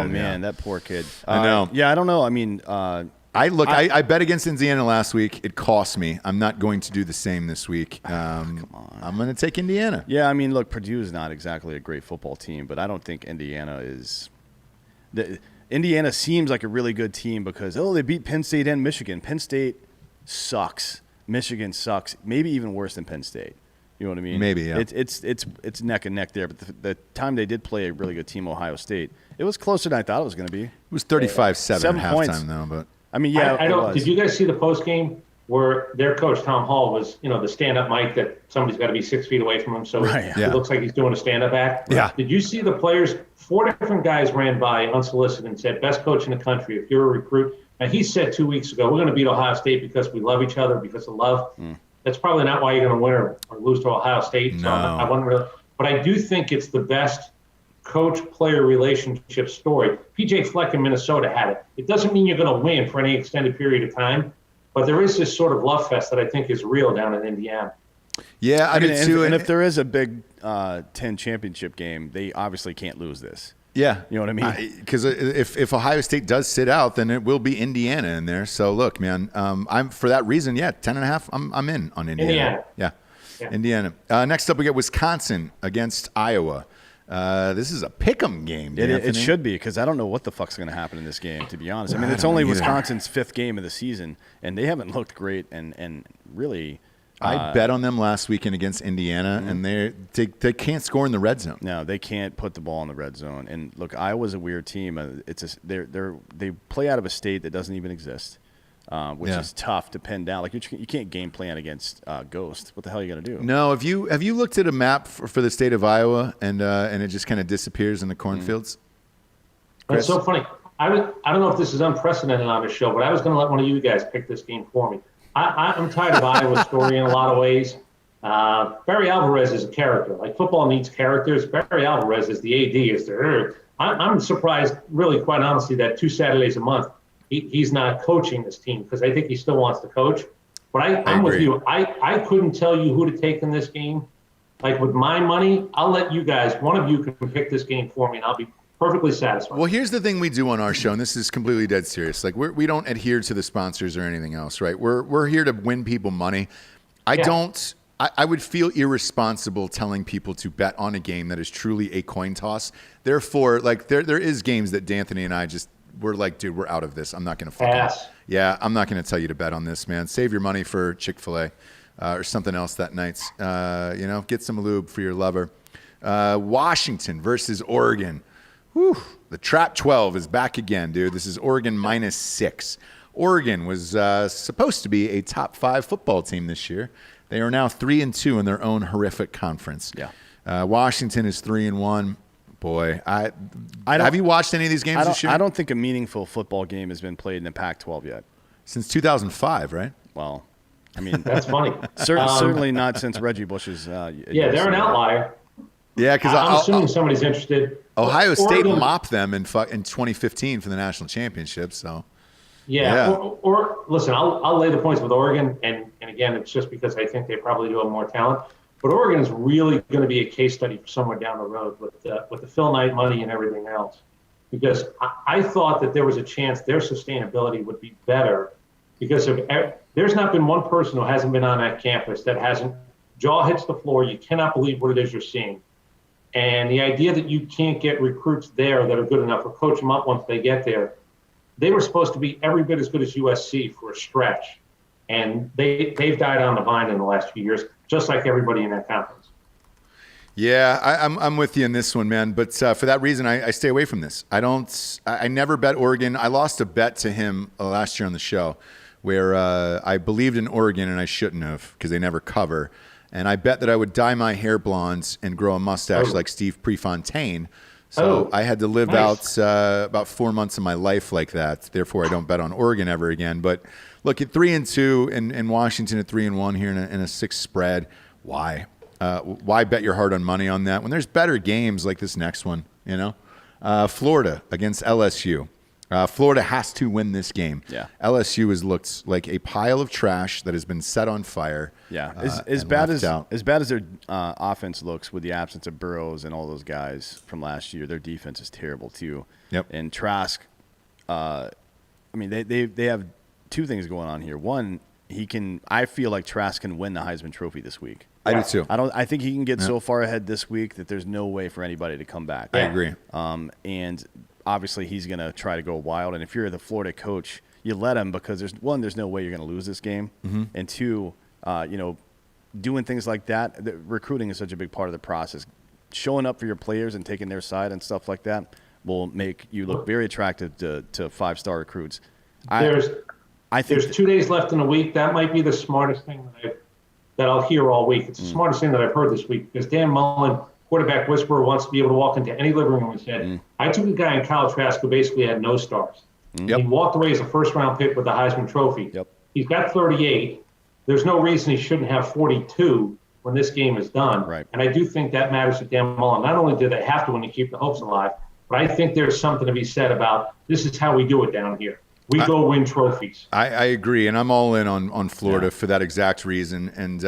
Man, that poor kid.
I know.
Yeah, I don't know. I mean,
I bet against Indiana last week. It cost me. I'm not going to do the same this week.
Come on.
I'm going to take Indiana.
Yeah, I mean, look, Purdue is not exactly a great football team, but I don't think Indiana is. Indiana seems like a really good team because, they beat Penn State and Michigan. Penn State sucks. Michigan sucks. Maybe even worse than Penn State. You know what I mean?
Maybe, yeah.
It's neck and neck there. But the time they did play a really good team, Ohio State, it was closer than I thought it was going to be.
It was 35-7 at halftime, though. But
I mean, yeah.
I don't. Did you guys see the post game where their coach Tom Hall was, the stand-up mic that somebody's got to be 6 feet away from him, so it looks like he's doing a stand-up act?
Yeah.
Did you see the players? 4 different guys ran by unsolicited and said, "Best coach in the country. If you're a recruit." And he said 2 weeks ago, "We're going to beat Ohio State because we love each other, because of love." That's probably not why you're going to win or lose to Ohio State. So I wouldn't really, but I do think it's the best coach-player relationship story. PJ Fleck in Minnesota had it. It doesn't mean you're going to win for any extended period of time, but there is this sort of love fest that I think is real down in Indiana.
Yeah, I mean, too.
And if there is a Big 10 championship game, they obviously can't lose this.
Yeah.
You know what I mean?
Because if Ohio State does sit out, then it will be Indiana in there. So, look, man, I'm for that reason, 10.5, I'm in on Indiana. Yeah. Indiana. Next up, we get Wisconsin against Iowa. This is a pick'em game.
It should be, because I don't know what the fuck's going to happen in this game, to be honest. I mean, it's only Wisconsin's 5th game of the season, and they haven't looked great and really –
I bet on them last weekend against Indiana, and they can't score in the red zone.
No, they can't put the ball in the red zone. And look, Iowa's a weird team. They play out of a state that doesn't even exist. which is tough to pin down. Like you can't game plan against Ghost. What the hell are you going to do?
No, have you looked at a map for the state of Iowa and it just kind of disappears in the cornfields?
That's so funny. I don't know if this is unprecedented on this show, but I was going to let one of you guys pick this game for me. I'm tired of Iowa's story in a lot of ways. Barry Alvarez is a character. Like football needs characters. Barry Alvarez is the AD. I'm surprised, really, quite honestly, that 2 Saturdays a month he's not coaching this team because I think he still wants to coach. But I'm with you. I couldn't tell you who to take in this game. Like with my money, I'll let you guys, one of you can pick this game for me, and I'll be perfectly satisfied.
Well, here's the thing we do on our show, and this is completely dead serious. Like we don't adhere to the sponsors or anything else, right? We're here to win people money. I would feel irresponsible telling people to bet on a game that is truly a coin toss. Therefore, like there is games that D'Anthony and I we're like, dude, we're out of this. I'm not going to
pass.
Yeah, I'm not going to tell you to bet on this, man. Save your money for Chick-fil-A or something else that night. Get some lube for your lover. Washington versus Oregon. Whew. The Trap 12 is back again, dude. This is Oregon -6. Oregon was supposed to be a top 5 football team this year. They are now 3-2 in their own horrific conference.
Yeah.
Washington is 3-1. Boy, have you watched any of these games this year?
I don't think a meaningful football game has been played in the Pac-12 yet.
Since 2005, right?
Well, I mean,
that's funny.
Certainly not since Reggie Bush's.
Yeah, they're an outlier.
Yeah, because
I'm assuming somebody's interested.
Ohio State mopped them in 2015 for the national championship. So.
Yeah. Or listen, I'll lay the points with Oregon, and again, it's just because I think they probably do have more talent. But Oregon is really going to be a case study for somewhere down the road with the Phil Knight money and everything else, because I thought that there was a chance their sustainability would be better, because there's not been one person who hasn't been on that campus that hasn't jaw hits the floor. You cannot believe what it is you're seeing, and the idea that you can't get recruits there that are good enough or coach them up once they get there. They were supposed to be every bit as good as USC for a stretch, and they've died on the vine in the last few years, just like everybody in that conference.
Yeah, I'm with you in this one, man. But for that reason, I stay away from this. I never bet Oregon. I lost a bet to him last year on the show, where I believed in Oregon and I shouldn't have because they never cover. And I bet that I would dye my hair blonde and grow a mustache like Steve Prefontaine. So I had to live out about 4 months of my life like that. Therefore, I don't bet on Oregon ever again. But look, at 3-2 and Washington at 3-1 here in a 6 spread. Why? Why bet your hard on money on that when there's better games like this next one? Florida against LSU. Florida has to win this game.
Yeah.
LSU has looked like a pile of trash that has been set on fire.
Yeah, as bad as their offense looks with the absence of Burrows and all those guys from last year, their defense is terrible too.
Yep.
And Trask, they have 2 things going on here. One, I feel like Trask can win the Heisman Trophy this week.
I do too.
I think he can get so far ahead this week that there's no way for anybody to come back.
I agree.
And obviously he's going to try to go wild. And if you're the Florida coach, you let him because there's no way you're going to lose this game. Mm-hmm. And 2, doing things like that, recruiting is such a big part of the process. Showing up for your players and taking their side and stuff like that will make you look very attractive to 5-star recruits.
There's 2 days left in the week. That might be the smartest thing that I'll hear all week. It's the smartest thing that I've heard this week because Dan Mullen, quarterback whisperer, wants to be able to walk into any living room and said, I took a guy in Kyle Trask who basically had no stars.
Yep.
He walked away as a first-round pick with the Heisman Trophy.
Yep.
He's got 38. There's no reason he shouldn't have 42 when this game is done.
Right.
And I do think that matters to Dan Mullen. Not only do they have to win to keep the hopes alive, but I think there's something to be said about this is how we do it down here. We go win trophies.
I agree, and I'm all in on Florida for that exact reason. And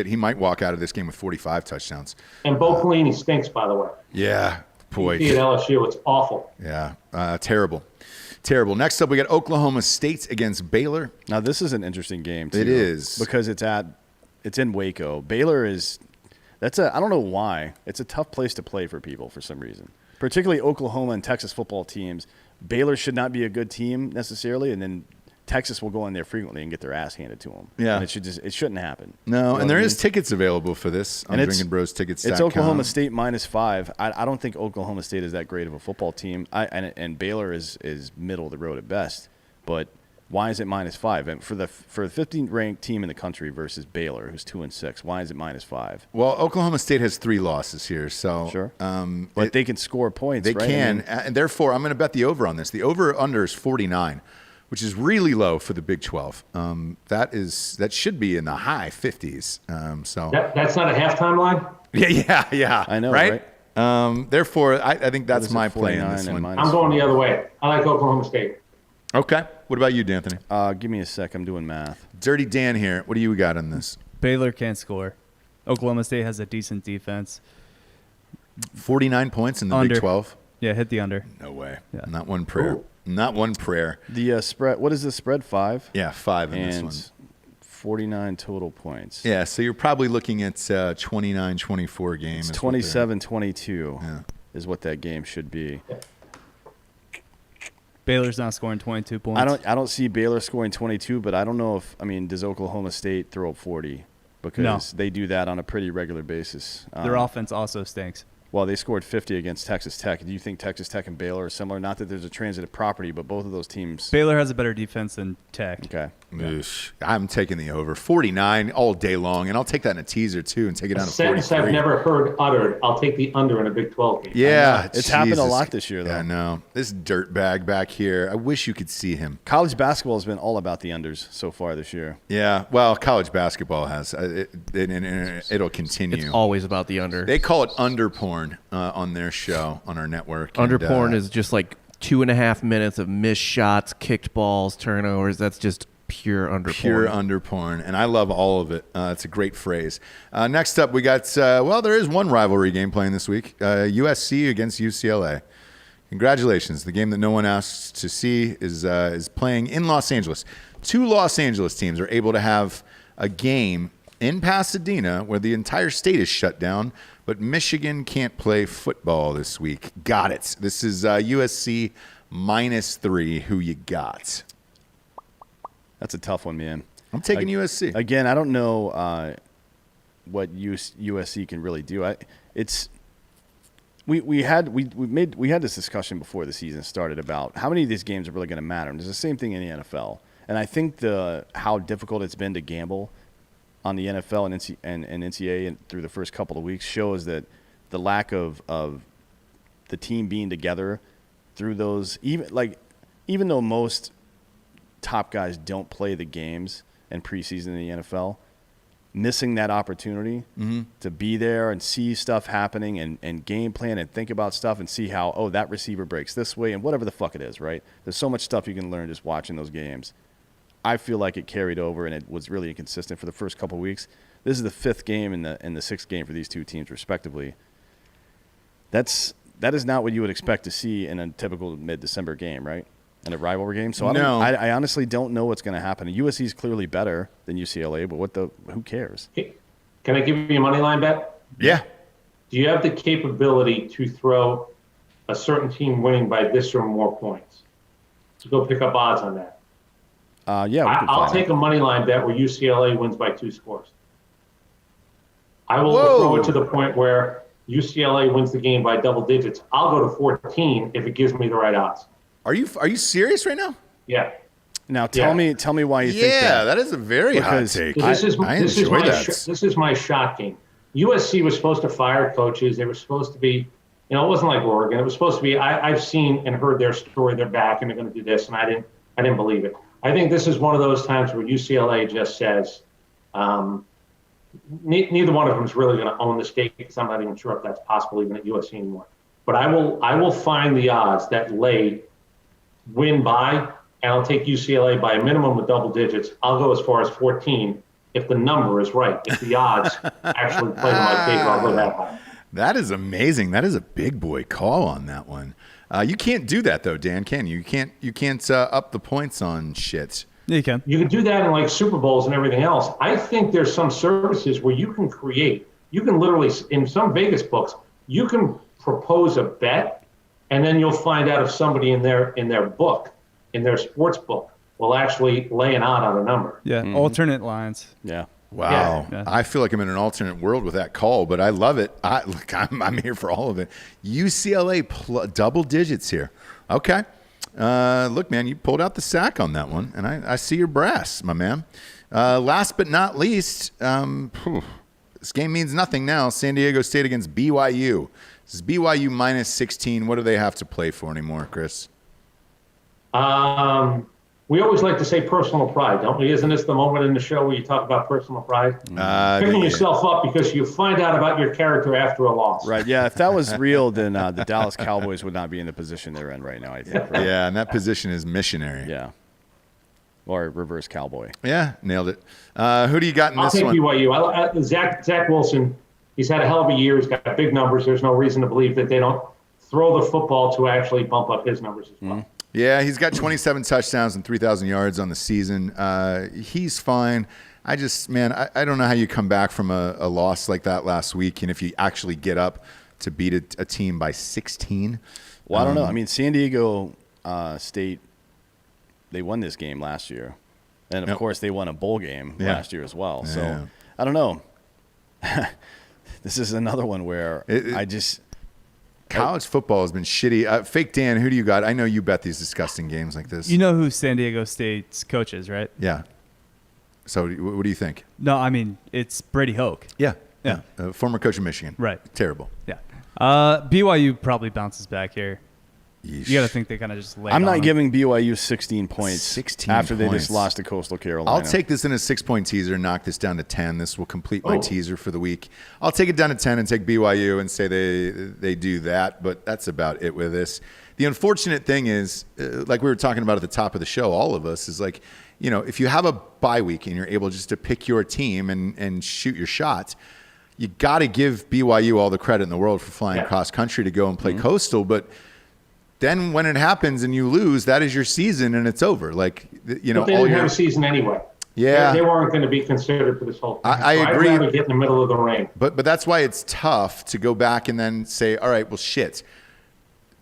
he might walk out of this game with 45 touchdowns.
And Bo Pelini stinks, by the way.
Yeah, boy.
You see at LSU, it's awful.
Yeah, terrible. Next up, we got Oklahoma State against Baylor.
Now, this is an interesting game, too.
It is.
Because it's in Waco. Baylor I don't know why. It's a tough place to play for people for some reason. Particularly Oklahoma and Texas football teams. Baylor should not be a good team necessarily, and then Texas will go in there frequently and get their ass handed to them.
Yeah.
And it shouldn't happen.
No, and there is tickets available for this on Drinkin Bros tickets.com.
It's Oklahoma State -5. I don't think Oklahoma State is that great of a football team. And Baylor is middle of the road at best. But Why is it -5? And for the 15th ranked team in the country versus Baylor, who's 2-6, why is it -5?
Well, Oklahoma State has 3 losses here, so
Sure. But they can score points.
They
right?
can, and therefore I'm going to bet the over on this. The over/under is 49, which is really low for the Big 12. That should be in the high 50s.
That's not a halftime line?
Yeah.
I know,
right? Therefore, I think that's my play in this
49
one.
and
I'm going the other way. I like Oklahoma State.
Okay. What about you, D'Anthony?
Give me a sec. I'm doing math.
Dirty Dan here. What do you got on this?
Baylor can't score. Oklahoma State has a decent defense.
49 points in the
Under.
Big 12?
Yeah, hit the under.
No way.
Yeah.
Not one prayer.
Ooh.
Not one prayer.
The spread. What is the spread? 5.
Yeah, 5 in
And
this one.
49 total points.
Yeah, so you're probably looking at 29-24 game.
It's
is what they're-
27-22
Yeah.
is what that game should be.
Baylor's not scoring 22 points.
I don't see Baylor scoring 22, but I don't know if does Oklahoma State throw up 40? Because they do that on a pretty regular basis.
Their offense also stinks.
Well, they scored 50 against Texas Tech. Do you think Texas Tech and Baylor are similar? Not that there's a transitive property, but both of those teams.
Baylor has a better defense than Tech.
Okay.
Oosh. I'm taking the over. 49 all day long, and I'll take that in a teaser, too, and take it
A
down to
sentence
43.
I've never heard uttered. I'll take the under in a Big 12 game.
Yeah.
It's happened a
Jesus.
lot this year, though.
Yeah, I know. This dirtbag back here, I wish you could see him.
College basketball has been all about the unders so far this year.
Yeah, well, college basketball has. It'll continue.
It's always about the under.
They call it under porn on their show, on our network.
Under
And,
porn is just like 2.5 minutes of missed shots, kicked balls, turnovers. That's just pure under
pure
porn.
under porn, and I love all of it. It's a great phrase. Next up, we got, there is one rivalry game playing this week, USC against UCLA. Congratulations. The game that no one asked to see is playing in Los Angeles. 2 Los Angeles teams are able to have a game in Pasadena where the entire state is shut down, but Michigan can't play football this week. Got it. This is USC -3. Who you got?
That's a tough one, man.
I'm taking USC.
Again, I don't know what USC can really do. We had this discussion before the season started about how many of these games are really going to matter. And there's the same thing in the NFL. And I think how difficult it's been to gamble on the NFL and NCAA and through the first couple of weeks shows that the lack of the team being together through those, even though most top guys don't play the games in preseason in the NFL, missing that opportunity to be there and see stuff happening and game plan and think about stuff and see how, that receiver breaks this way and whatever the fuck it is, right? There's so much stuff you can learn just watching those games. I feel like it carried over and it was really inconsistent for the first couple of weeks. This is the 5th game and the 6th game for these two teams, respectively. That is not what you would expect to see in a typical mid-December game, right? In a rivalry game. So I honestly don't know what's going to happen. USC is clearly better than UCLA, but who cares?
Can I give you a money line bet?
Yeah.
Do you have the capability to throw a certain team winning by this or more points? To go pick up odds on that.
Yeah,
I'll take a money line bet where UCLA wins by 2 scores. I will throw it to the point where UCLA wins the game by double digits. I'll go to 14 if it gives me the right odds.
Are you serious right now?
Yeah.
Now tell me why you think that.
Yeah, that is a very hot
Because
take.
This is
this
my shot game. USC was supposed to fire coaches. They were supposed to be, it wasn't like Oregon. It was supposed to be. I've seen and heard their story. They're back and they're going to do this, and I didn't believe it. I think this is one of those times where UCLA just says, neither one of them is really going to own the state because I'm not even sure if that's possible even at USC anymore. But I will find the odds that lay win by, and I'll take UCLA by a minimum of double digits. I'll go as far as 14 if the number is right. If the odds actually play to my favor, I'll go that high.
That is amazing. That is a big boy call on that one. You can't do that though, Dan, can you? You can't up the points on shit.
Yeah, you can.
You can do that in like Super Bowls and everything else. I think there's some services where you can literally, in some Vegas books, you can propose a bet, and then you'll find out if somebody in their book, in their sports book, will actually lay an odd on a number.
Yeah, alternate lines.
Yeah.
Wow.
Yeah.
I feel like I'm in an alternate world with that call, but I love it. I'm here for all of it. UCLA double digits here. Okay. Look, man, you pulled out the sack on that one, and I see your brass, my man. Last but not least, this game means nothing now. San Diego State against BYU. This is BYU minus 16. What do they have to play for anymore, Chris?
We always like to say personal pride, don't we? Isn't this the moment in the show where you talk about personal pride? Picking yourself up because you find out about your character after a loss.
Right, yeah. If that was real, then the Dallas Cowboys would not be in the position they're in right now, I think. Right?
Yeah, and that position is missionary.
Yeah. Or reverse cowboy.
Yeah, nailed it. Who do you got in
I'll
this
take
one?
BYU. Zach Wilson, he's had a hell of a year. He's got big numbers. There's no reason to believe that they don't throw the football to actually bump up his numbers as well.
Yeah, he's got 27 touchdowns and 3,000 yards on the season. He's fine. I don't know how you come back from a loss like that last week, and if you actually get up to beat a team by 16.
Well, I don't know. I mean, San Diego State, they won this game last year. And, of course, they won a bowl game last year as well.
Yeah.
So, I don't know. This is another one where
College football has been shitty. Fake Dan, who do you got? I know you bet these disgusting games like this.
You know who San Diego State's coach is, right?
Yeah. So what do you think?
No, I mean, it's Brady Hoke.
Yeah.
Yeah.
Former coach of Michigan.
Right.
Terrible.
Yeah. BYU probably bounces back here.
Yeesh.
You got to think they kind of just lay
I'm
it on
not
them.
giving BYU 16 points
16
after they
points.
just lost to Coastal Carolina.
I'll take this in a 6-point teaser and knock this down to 10. This will complete my teaser for the week. I'll take it down to 10 and take BYU and say they do that, but that's about it with this. The unfortunate thing is, like we were talking about at the top of the show, all of us, is like, if you have a bye week and you're able just to pick your team and shoot your shot, you got to give BYU all the credit in the world for flying cross country to go and play Coastal, but then when it happens and you lose, that is your season and it's over. Like,
But they didn't have a season anyway.
Yeah.
They weren't going to be considered for this whole thing.
I agree.
I'd rather get in the middle of the ring.
But that's why it's tough to go back and then say, all right, well, shit.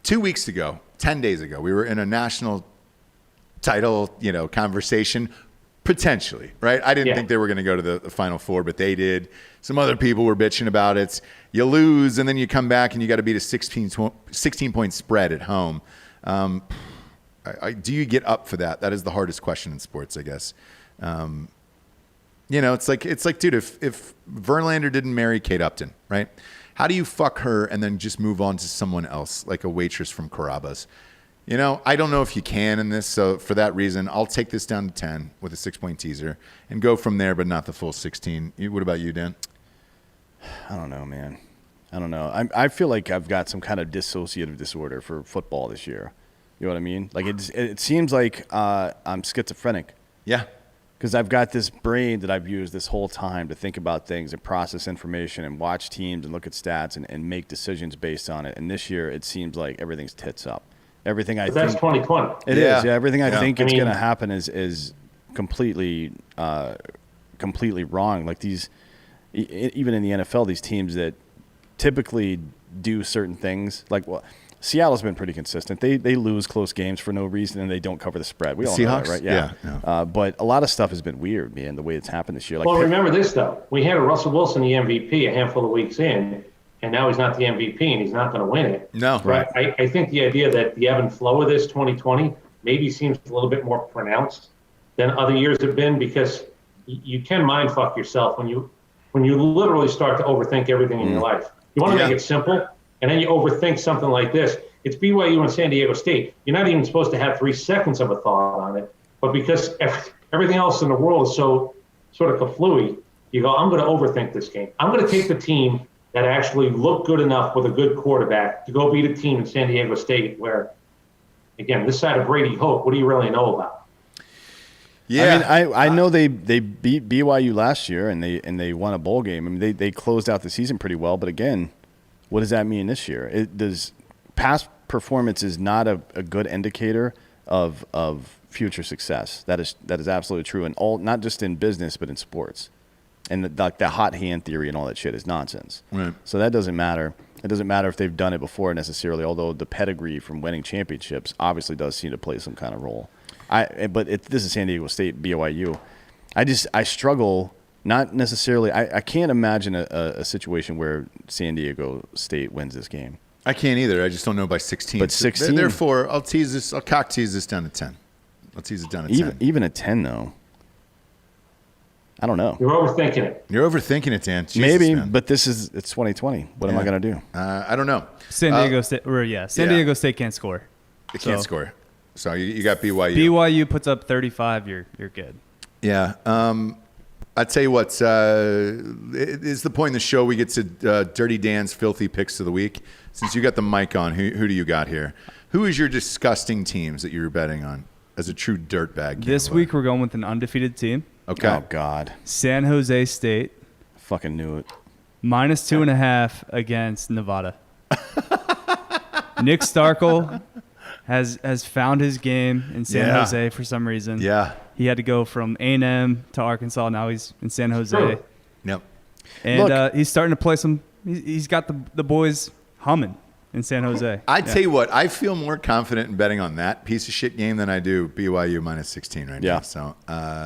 2 weeks ago, 10 days ago, we were in a national title, conversation, potentially, right? I didn't think they were going to go to the Final Four, but they did. Some other people were bitching about it. You lose, and then you come back, and you got to beat a 16-point spread at home. Do you get up for that? That is the hardest question in sports, I guess. It's like, dude, if Verlander didn't marry Kate Upton, right? How do you fuck her and then just move on to someone else, like a waitress from Carrabba's? I don't know if you can in this, so for that reason, I'll take this down to 10 with a 6-point teaser and go from there, but not the full 16. What about you, Dan?
I don't know, man. I don't know. I feel like I've got some kind of dissociative disorder for football this year. You know what I mean? Like it seems like I'm schizophrenic.
Yeah.
Because I've got this brain that I've used this whole time to think about things and process information and watch teams and look at stats and make decisions based on it. And this year, it seems like everything's tits up. Everything I think
that's 2020.
It is. Yeah, everything I think it's
going
to happen is completely wrong. Like these, even in the NFL, these teams that typically do certain things, like Seattle's been pretty consistent. They lose close games for no reason and they don't cover the spread. We all know that, right? Yeah. But a lot of stuff has been weird, man. The way it's happened this year. Like,
remember this though. We had a Russell Wilson the MVP a handful of weeks in. And now he's not the MVP, and he's not going to win it.
No, right.
I think the idea that the ebb and flow of this 2020 maybe seems a little bit more pronounced than other years have been, because you can mind fuck yourself when you literally start to overthink everything in your life. You want to make it simple, and then you overthink something like this. It's BYU and San Diego State. You're not even supposed to have 3 seconds of a thought on it, but because everything else in the world is so sort of kaflooey, you go, I'm going to overthink this game. I'm going to take the team that actually look good enough with a good quarterback to go beat a team in San Diego State where, again, this side of Brady Hope, what do you really know about?
Yeah,
I mean, I know they beat BYU last year and they won a bowl game. I mean, they closed out the season pretty well, but again, what does that mean this year? Past performance is not a good indicator of future success. That is absolutely true, and not just in business but in sports. And the hot hand theory and all that shit is nonsense.
Right.
So that doesn't matter. It doesn't matter if they've done it before necessarily, although the pedigree from winning championships obviously does seem to play some kind of role. This is San Diego State, BYU. I struggle, not necessarily. I can't imagine a situation where San Diego State wins this game.
I can't either. I just don't know by 16.
But 16?
Therefore, I'll cock tease this down to 10. I'll tease it down to 10.
Even a 10, though. I don't know.
You're overthinking it.
You're overthinking it, Dan. Jesus,
Maybe,
man.
but it's 2020. What am I going to do?
I don't know.
San Diego State, Diego State can't score.
They can't score. So you got BYU.
BYU puts up 35. You're good.
Yeah. I tell you what. It's the point in the show we get to Dirty Dan's filthy picks of the week. Since you got the mic on, who do you got here? Who is your disgusting teams that you were betting on as a true dirtbag?
This week we're going with an undefeated team.
Okay.
Oh, God.
San Jose State.
Fucking knew it.
-2.5 against Nevada. Nick Starkel has found his game in San Jose for some reason.
Yeah.
He had to go from A&M to Arkansas. Now he's in San Jose.
Sure.
Yep.
And he's starting to play some – he's got the boys humming in San Jose.
I tell you what, I feel more confident in betting on that piece of shit game than I do BYU -16 right now. So,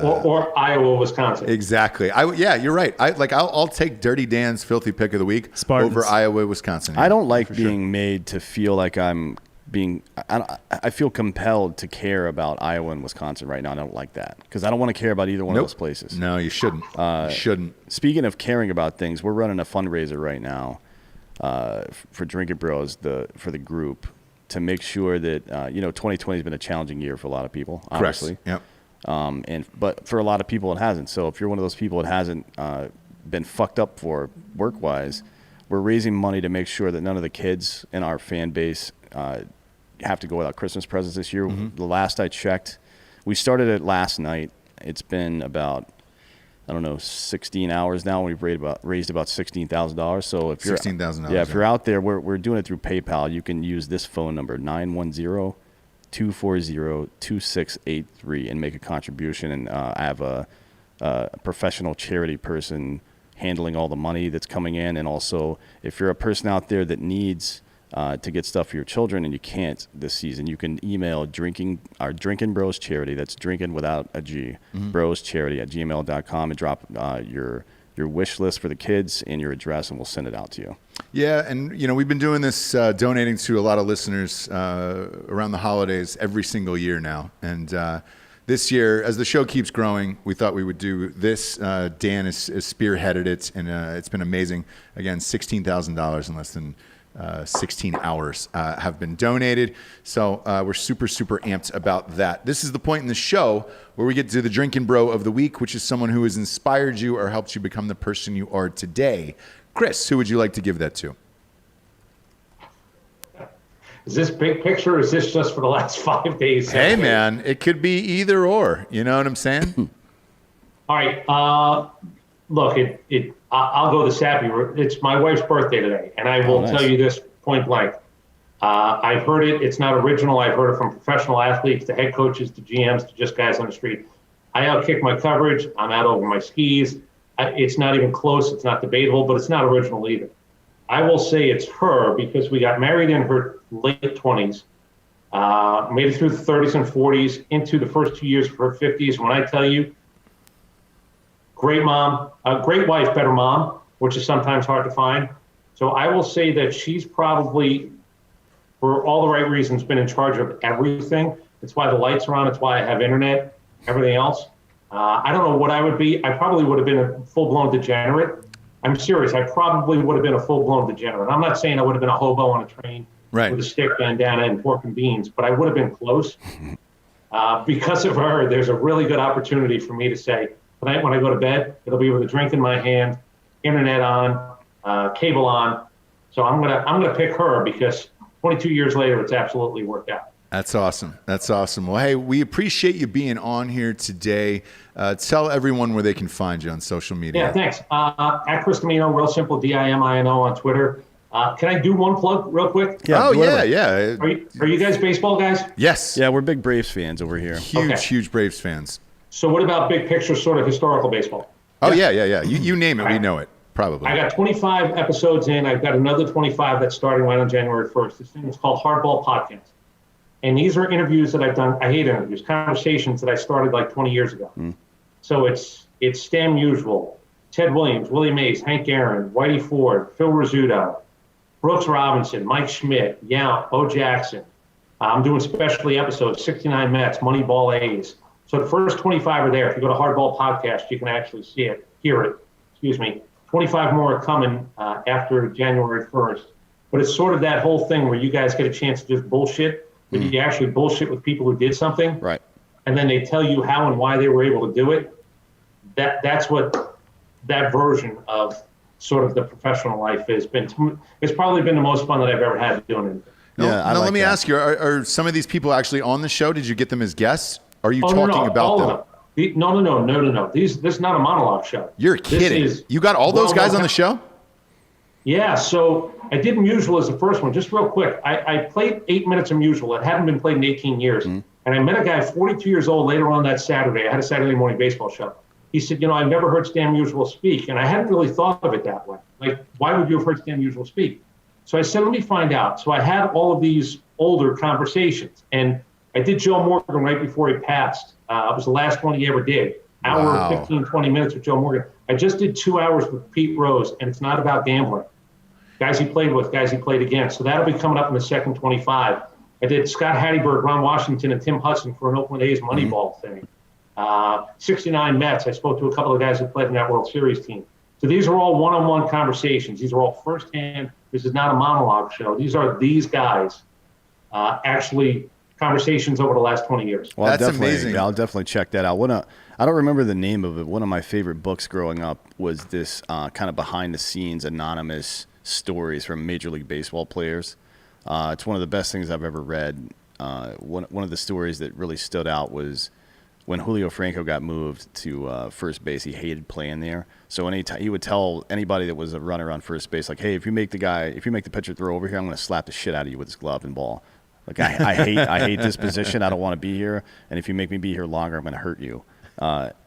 or Iowa, Wisconsin.
Exactly. You're right. I'll take Dirty Dan's filthy pick of the week
Spartans.
over Iowa, Wisconsin.
I don't like being made to feel like I'm being – I feel compelled to care about Iowa and Wisconsin right now. I don't like that because I don't want to care about either one of those places.
No, you shouldn't. You shouldn't.
Speaking of caring about things, we're running a fundraiser right now for Drinkin Bros, for the group, to make sure that 2020 has been a challenging year for a lot of people, obviously.
Correct. Yep.
But for a lot of people it hasn't. So if you're one of those people it hasn't been fucked up for work-wise, we're raising money to make sure that none of the kids in our fan base have to go without Christmas presents this year. Mm-hmm. The last I checked, we started it last night. It's been about 16 hours now. We've raised about $16,000. So if you're
$16,000,
if you're out there, we're doing it through PayPal. You can use this phone number 910-240-2683 and make a contribution. And I have a professional charity person handling all the money that's coming in. And also, if you're a person out there that needs to get stuff for your children and you can't this season, you can email our Drinkin Bros Charity. That's Drinkin without a G. Bros Charity at gmail.com and drop your wish list for the kids and your address, and we'll send it out to you.
Yeah, and we've been doing this, donating to a lot of listeners around the holidays every single year now. And this year, as the show keeps growing, we thought we would do this. Dan has spearheaded it, and it's been amazing. Again, $16,000 in less than 16 hours have been donated. So we're super, super amped about that. This is the point in the show where we get to the Drinkin Bro of the week, which is someone who has inspired you or helped you become the person you are today. Chris, who would you like to give that to?
Is this big picture or is this just for the last 5 days?
Hey, man, it could be either or. You know what I'm saying?
All right. Look, I'll go the sappy route. It's my wife's birthday today, and I will tell you this point blank. I've heard it. It's not original. I've heard it from professional athletes to head coaches to GMs to just guys on the street. I outkick my coverage. I'm out over my skis. It's not even close. It's not debatable, but it's not original either. I will say it's her because we got married in her late 20s, made it through the 30s and 40s, into the first 2 years of her 50s. When I tell you, great mom, great wife, better mom, which is sometimes hard to find. So I will say that she's probably, for all the right reasons, been in charge of everything. It's why the lights are on. It's why I have internet, everything else. I don't know what I would be. I probably would have been a full-blown degenerate. I'm serious. I probably would have been a full-blown degenerate. I'm not saying I would have been a hobo on a train with a stick, bandana, and pork and beans, but I would have been close. Because of her, there's a really good opportunity for me to say, tonight when I go to bed, it'll be with a drink in my hand, internet on, cable on. So I'm gonna pick her because 22 years later, it's absolutely worked out.
That's awesome. That's awesome. Well, hey, we appreciate you being on here today. Tell everyone where they can find you on social media.
Yeah, thanks. At Chris Dimino, real simple, Dimino on Twitter. Can I do one plug real quick?
Yeah, yeah.
Are you guys baseball guys?
Yes.
Yeah, we're big Braves fans over here.
Huge Braves fans.
So what about big picture, sort of historical baseball?
Oh, yeah. You name it, we know it, probably.
I got 25 episodes in. I've got another 25 that's starting right on January 1st. This thing is called Hardball Podcast. And these are interviews that I've done. I hate interviews, conversations that I started like 20 years ago. So it's Stan Musial, Ted Williams, Willie Mays, Hank Aaron, Whitey Ford, Phil Rizzuto, Brooks Robinson, Mike Schmidt, Yount, Bo Jackson. I'm doing specialty episodes, 69 Mets, Moneyball A's. So the first 25 are there. If you go to Hardball Podcast, you can actually hear it. 25 more are coming after January 1st. But it's sort of that whole thing where you guys get a chance to just bullshit, but you actually bullshit with people who did something.
Right.
And then they tell you how and why they were able to do it. That's what that version of sort of the professional life has been. It's probably been the most fun that I've ever had doing it.
Now let me ask you, are some of these people actually on the show? Did you get them as guests? Are you talking about
all
them?
Of them. No. This is not a monologue show.
You're kidding. You got all those guys on the show?
Yeah, so I did Musial as the first one. Just real quick, I played 8 minutes of Musial. It hadn't been played in 18 years. And I met a guy 42 years old later on that Saturday. I had a Saturday morning baseball show. He said, I've never heard Stan Musial speak. And I hadn't really thought of it that way. Like, why would you have heard Stan Musial speak? So I said, let me find out. So I had all of these older conversations. And I did Joe Morgan right before he passed. It was the last one he ever did. Hour, 15, 20 minutes with Joe Morgan. I just did 2 hours with Pete Rose, and it's not about gambling. Guys he played with, guys he played against. So that'll be coming up in the second 25. I did Scott Hatteberg, Ron Washington, and Tim Hudson for an Oakland A's Moneyball thing. 69 Mets. I spoke to a couple of guys who played in that World Series team. So these are all one-on-one conversations. These are all firsthand. This is not a monologue show. These are these guys actually conversations over the last 20 years.
Well,
That's amazing.
Yeah, I'll definitely check that out. I don't remember the name of it. One of my favorite books growing up was this kind of behind-the-scenes anonymous stories from Major League Baseball players. It's one of the best things I've ever read. One of the stories that really stood out was when Julio Franco got moved to first base. He hated playing there. So he would tell anybody that was a runner on first base, like, hey, if you make the pitcher throw over here, I'm going to slap the shit out of you with his glove and ball. Like, I hate this position. I don't want to be here. And if you make me be here longer, I'm going to hurt you.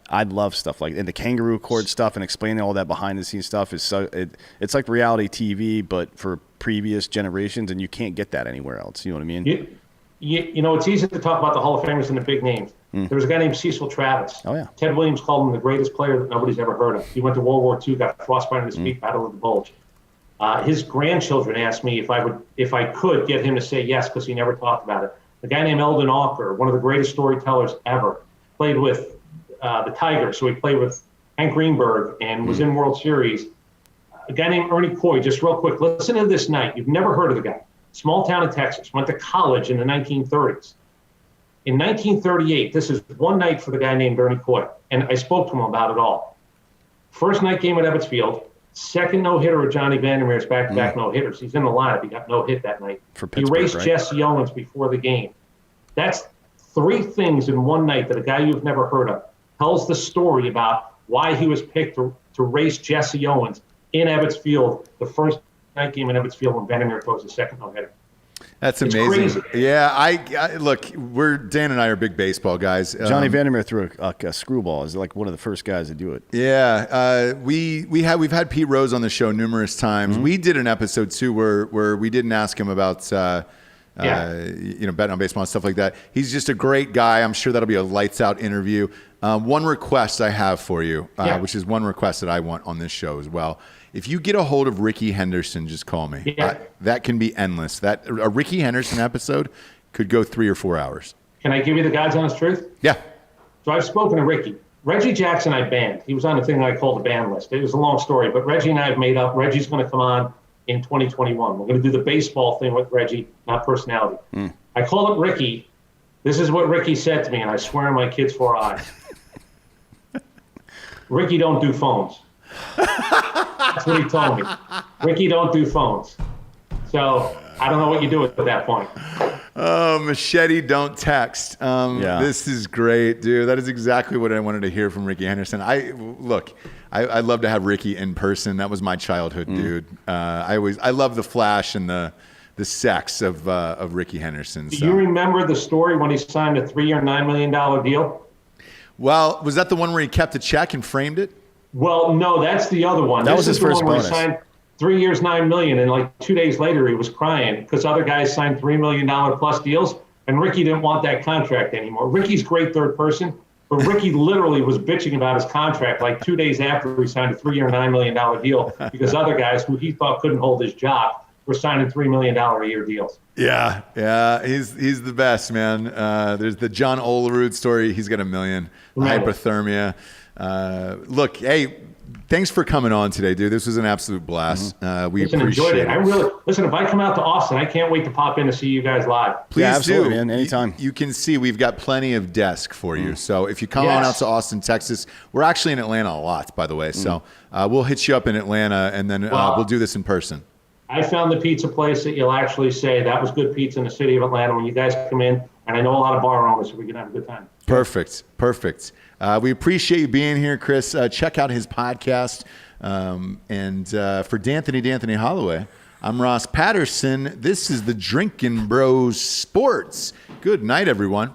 I love stuff like, and the kangaroo court stuff and explaining all that behind the scenes stuff is it's like reality TV, but for previous generations, and you can't get that anywhere else. You know what I mean?
It's easy to talk about the Hall of Famers and the big names. There was a guy named Cecil Travis.
Oh, yeah.
Ted Williams called him the greatest player that nobody's ever heard of. He went to World War II, got frostbite in his feet, Battle of the Bulge. His grandchildren asked me if I could get him to say yes, because he never talked about it. A guy named Eldon Walker, one of the greatest storytellers ever, played with the Tigers. So he played with Hank Greenberg and was in World Series. A guy named Ernie Coy, just real quick, listen to this night. You've never heard of the guy. Small town in Texas, went to college in the 1930s. In 1938, this is one night for the guy named Ernie Coy, and I spoke to him about it all. First night game at Ebbets Field, second no-hitter of Johnny Vandermeer's back-to-back no-hitters. He's in the lineup. He got no hit that night. He raced Jesse Owens before the game. That's 3 things in one night that a guy you've never heard of tells the story about why he was picked to race Jesse Owens in Ebbets Field, the first night game in Ebbets Field when Vandermeer throws the second no-hitter.
That's amazing. Yeah, I look. Dan and I are big baseball guys.
Johnny Vandermeer threw a screwball. Is like one of the first guys to do it.
Yeah, we've had Pete Rose on the show numerous times. We did an episode too where we didn't ask him about betting on baseball and stuff like that. He's just a great guy. I'm sure that'll be a lights out interview. One request I have for you, which is one request that I want on this show as well. If you get a hold of Ricky Henderson, just call me.
Yeah.
That can be endless. A Ricky Henderson episode could go 3 or 4 hours.
Can I give you the God's honest truth?
Yeah.
So I've spoken to Ricky. Reggie Jackson I banned. He was on the thing I called the ban list. It was a long story, but Reggie and I have made up. Reggie's going to come on in 2021. We're going to do the baseball thing with Reggie, not personality. I called up Ricky. This is what Ricky said to me, and I swear on my kids' 4 eyes. Ricky don't do phones. That's what he told me. Ricky don't do phones. So I don't know what you do at that point.
Oh, Machete don't text. This is great, dude. That is exactly what I wanted to hear from Ricky Henderson. I'd love to have Ricky in person. That was my childhood, dude. I love the flash and the sex of Ricky Henderson. So.
Do you remember the story when he signed a 3-year, $9 million deal?
Well, was that the one where he kept a check and framed it?
Well, no, that's the other one.
That was his first bonus.
He signed 3 years, $9 million, and like 2 days later he was crying because other guys signed $3 million plus deals, and Ricky didn't want that contract anymore. Ricky's great third person, but Ricky literally was bitching about his contract like 2 days after he signed a 3-year, $9 million deal because other guys who he thought couldn't hold his job we're signing $3 million a year deals.
Yeah, he's the best, man. There's the John Olerud story. He's got $1 million.
Right.
Hypothermia. Look, hey, thanks for coming on today, dude. This was an absolute blast. We appreciate
enjoyed
it.
I really listen. If I come out to Austin, I can't wait to pop in to see you guys live.
Please
absolutely,
do,
man. Anytime.
You can see we've got plenty of desk for you. So if you come on out to Austin, Texas, we're actually in Atlanta a lot, by the way. So we'll hit you up in Atlanta, and then we'll do this in person.
I found the pizza place that you'll actually say that was good pizza in the city of Atlanta when you guys come in, and I know a lot of bar owners, so we can have a good time.
Perfect. We appreciate you being here, Chris. Check out his podcast. And for D'Anthony Holloway, I'm Ross Patterson. This is the Drinkin' Bros Sports. Good night, everyone.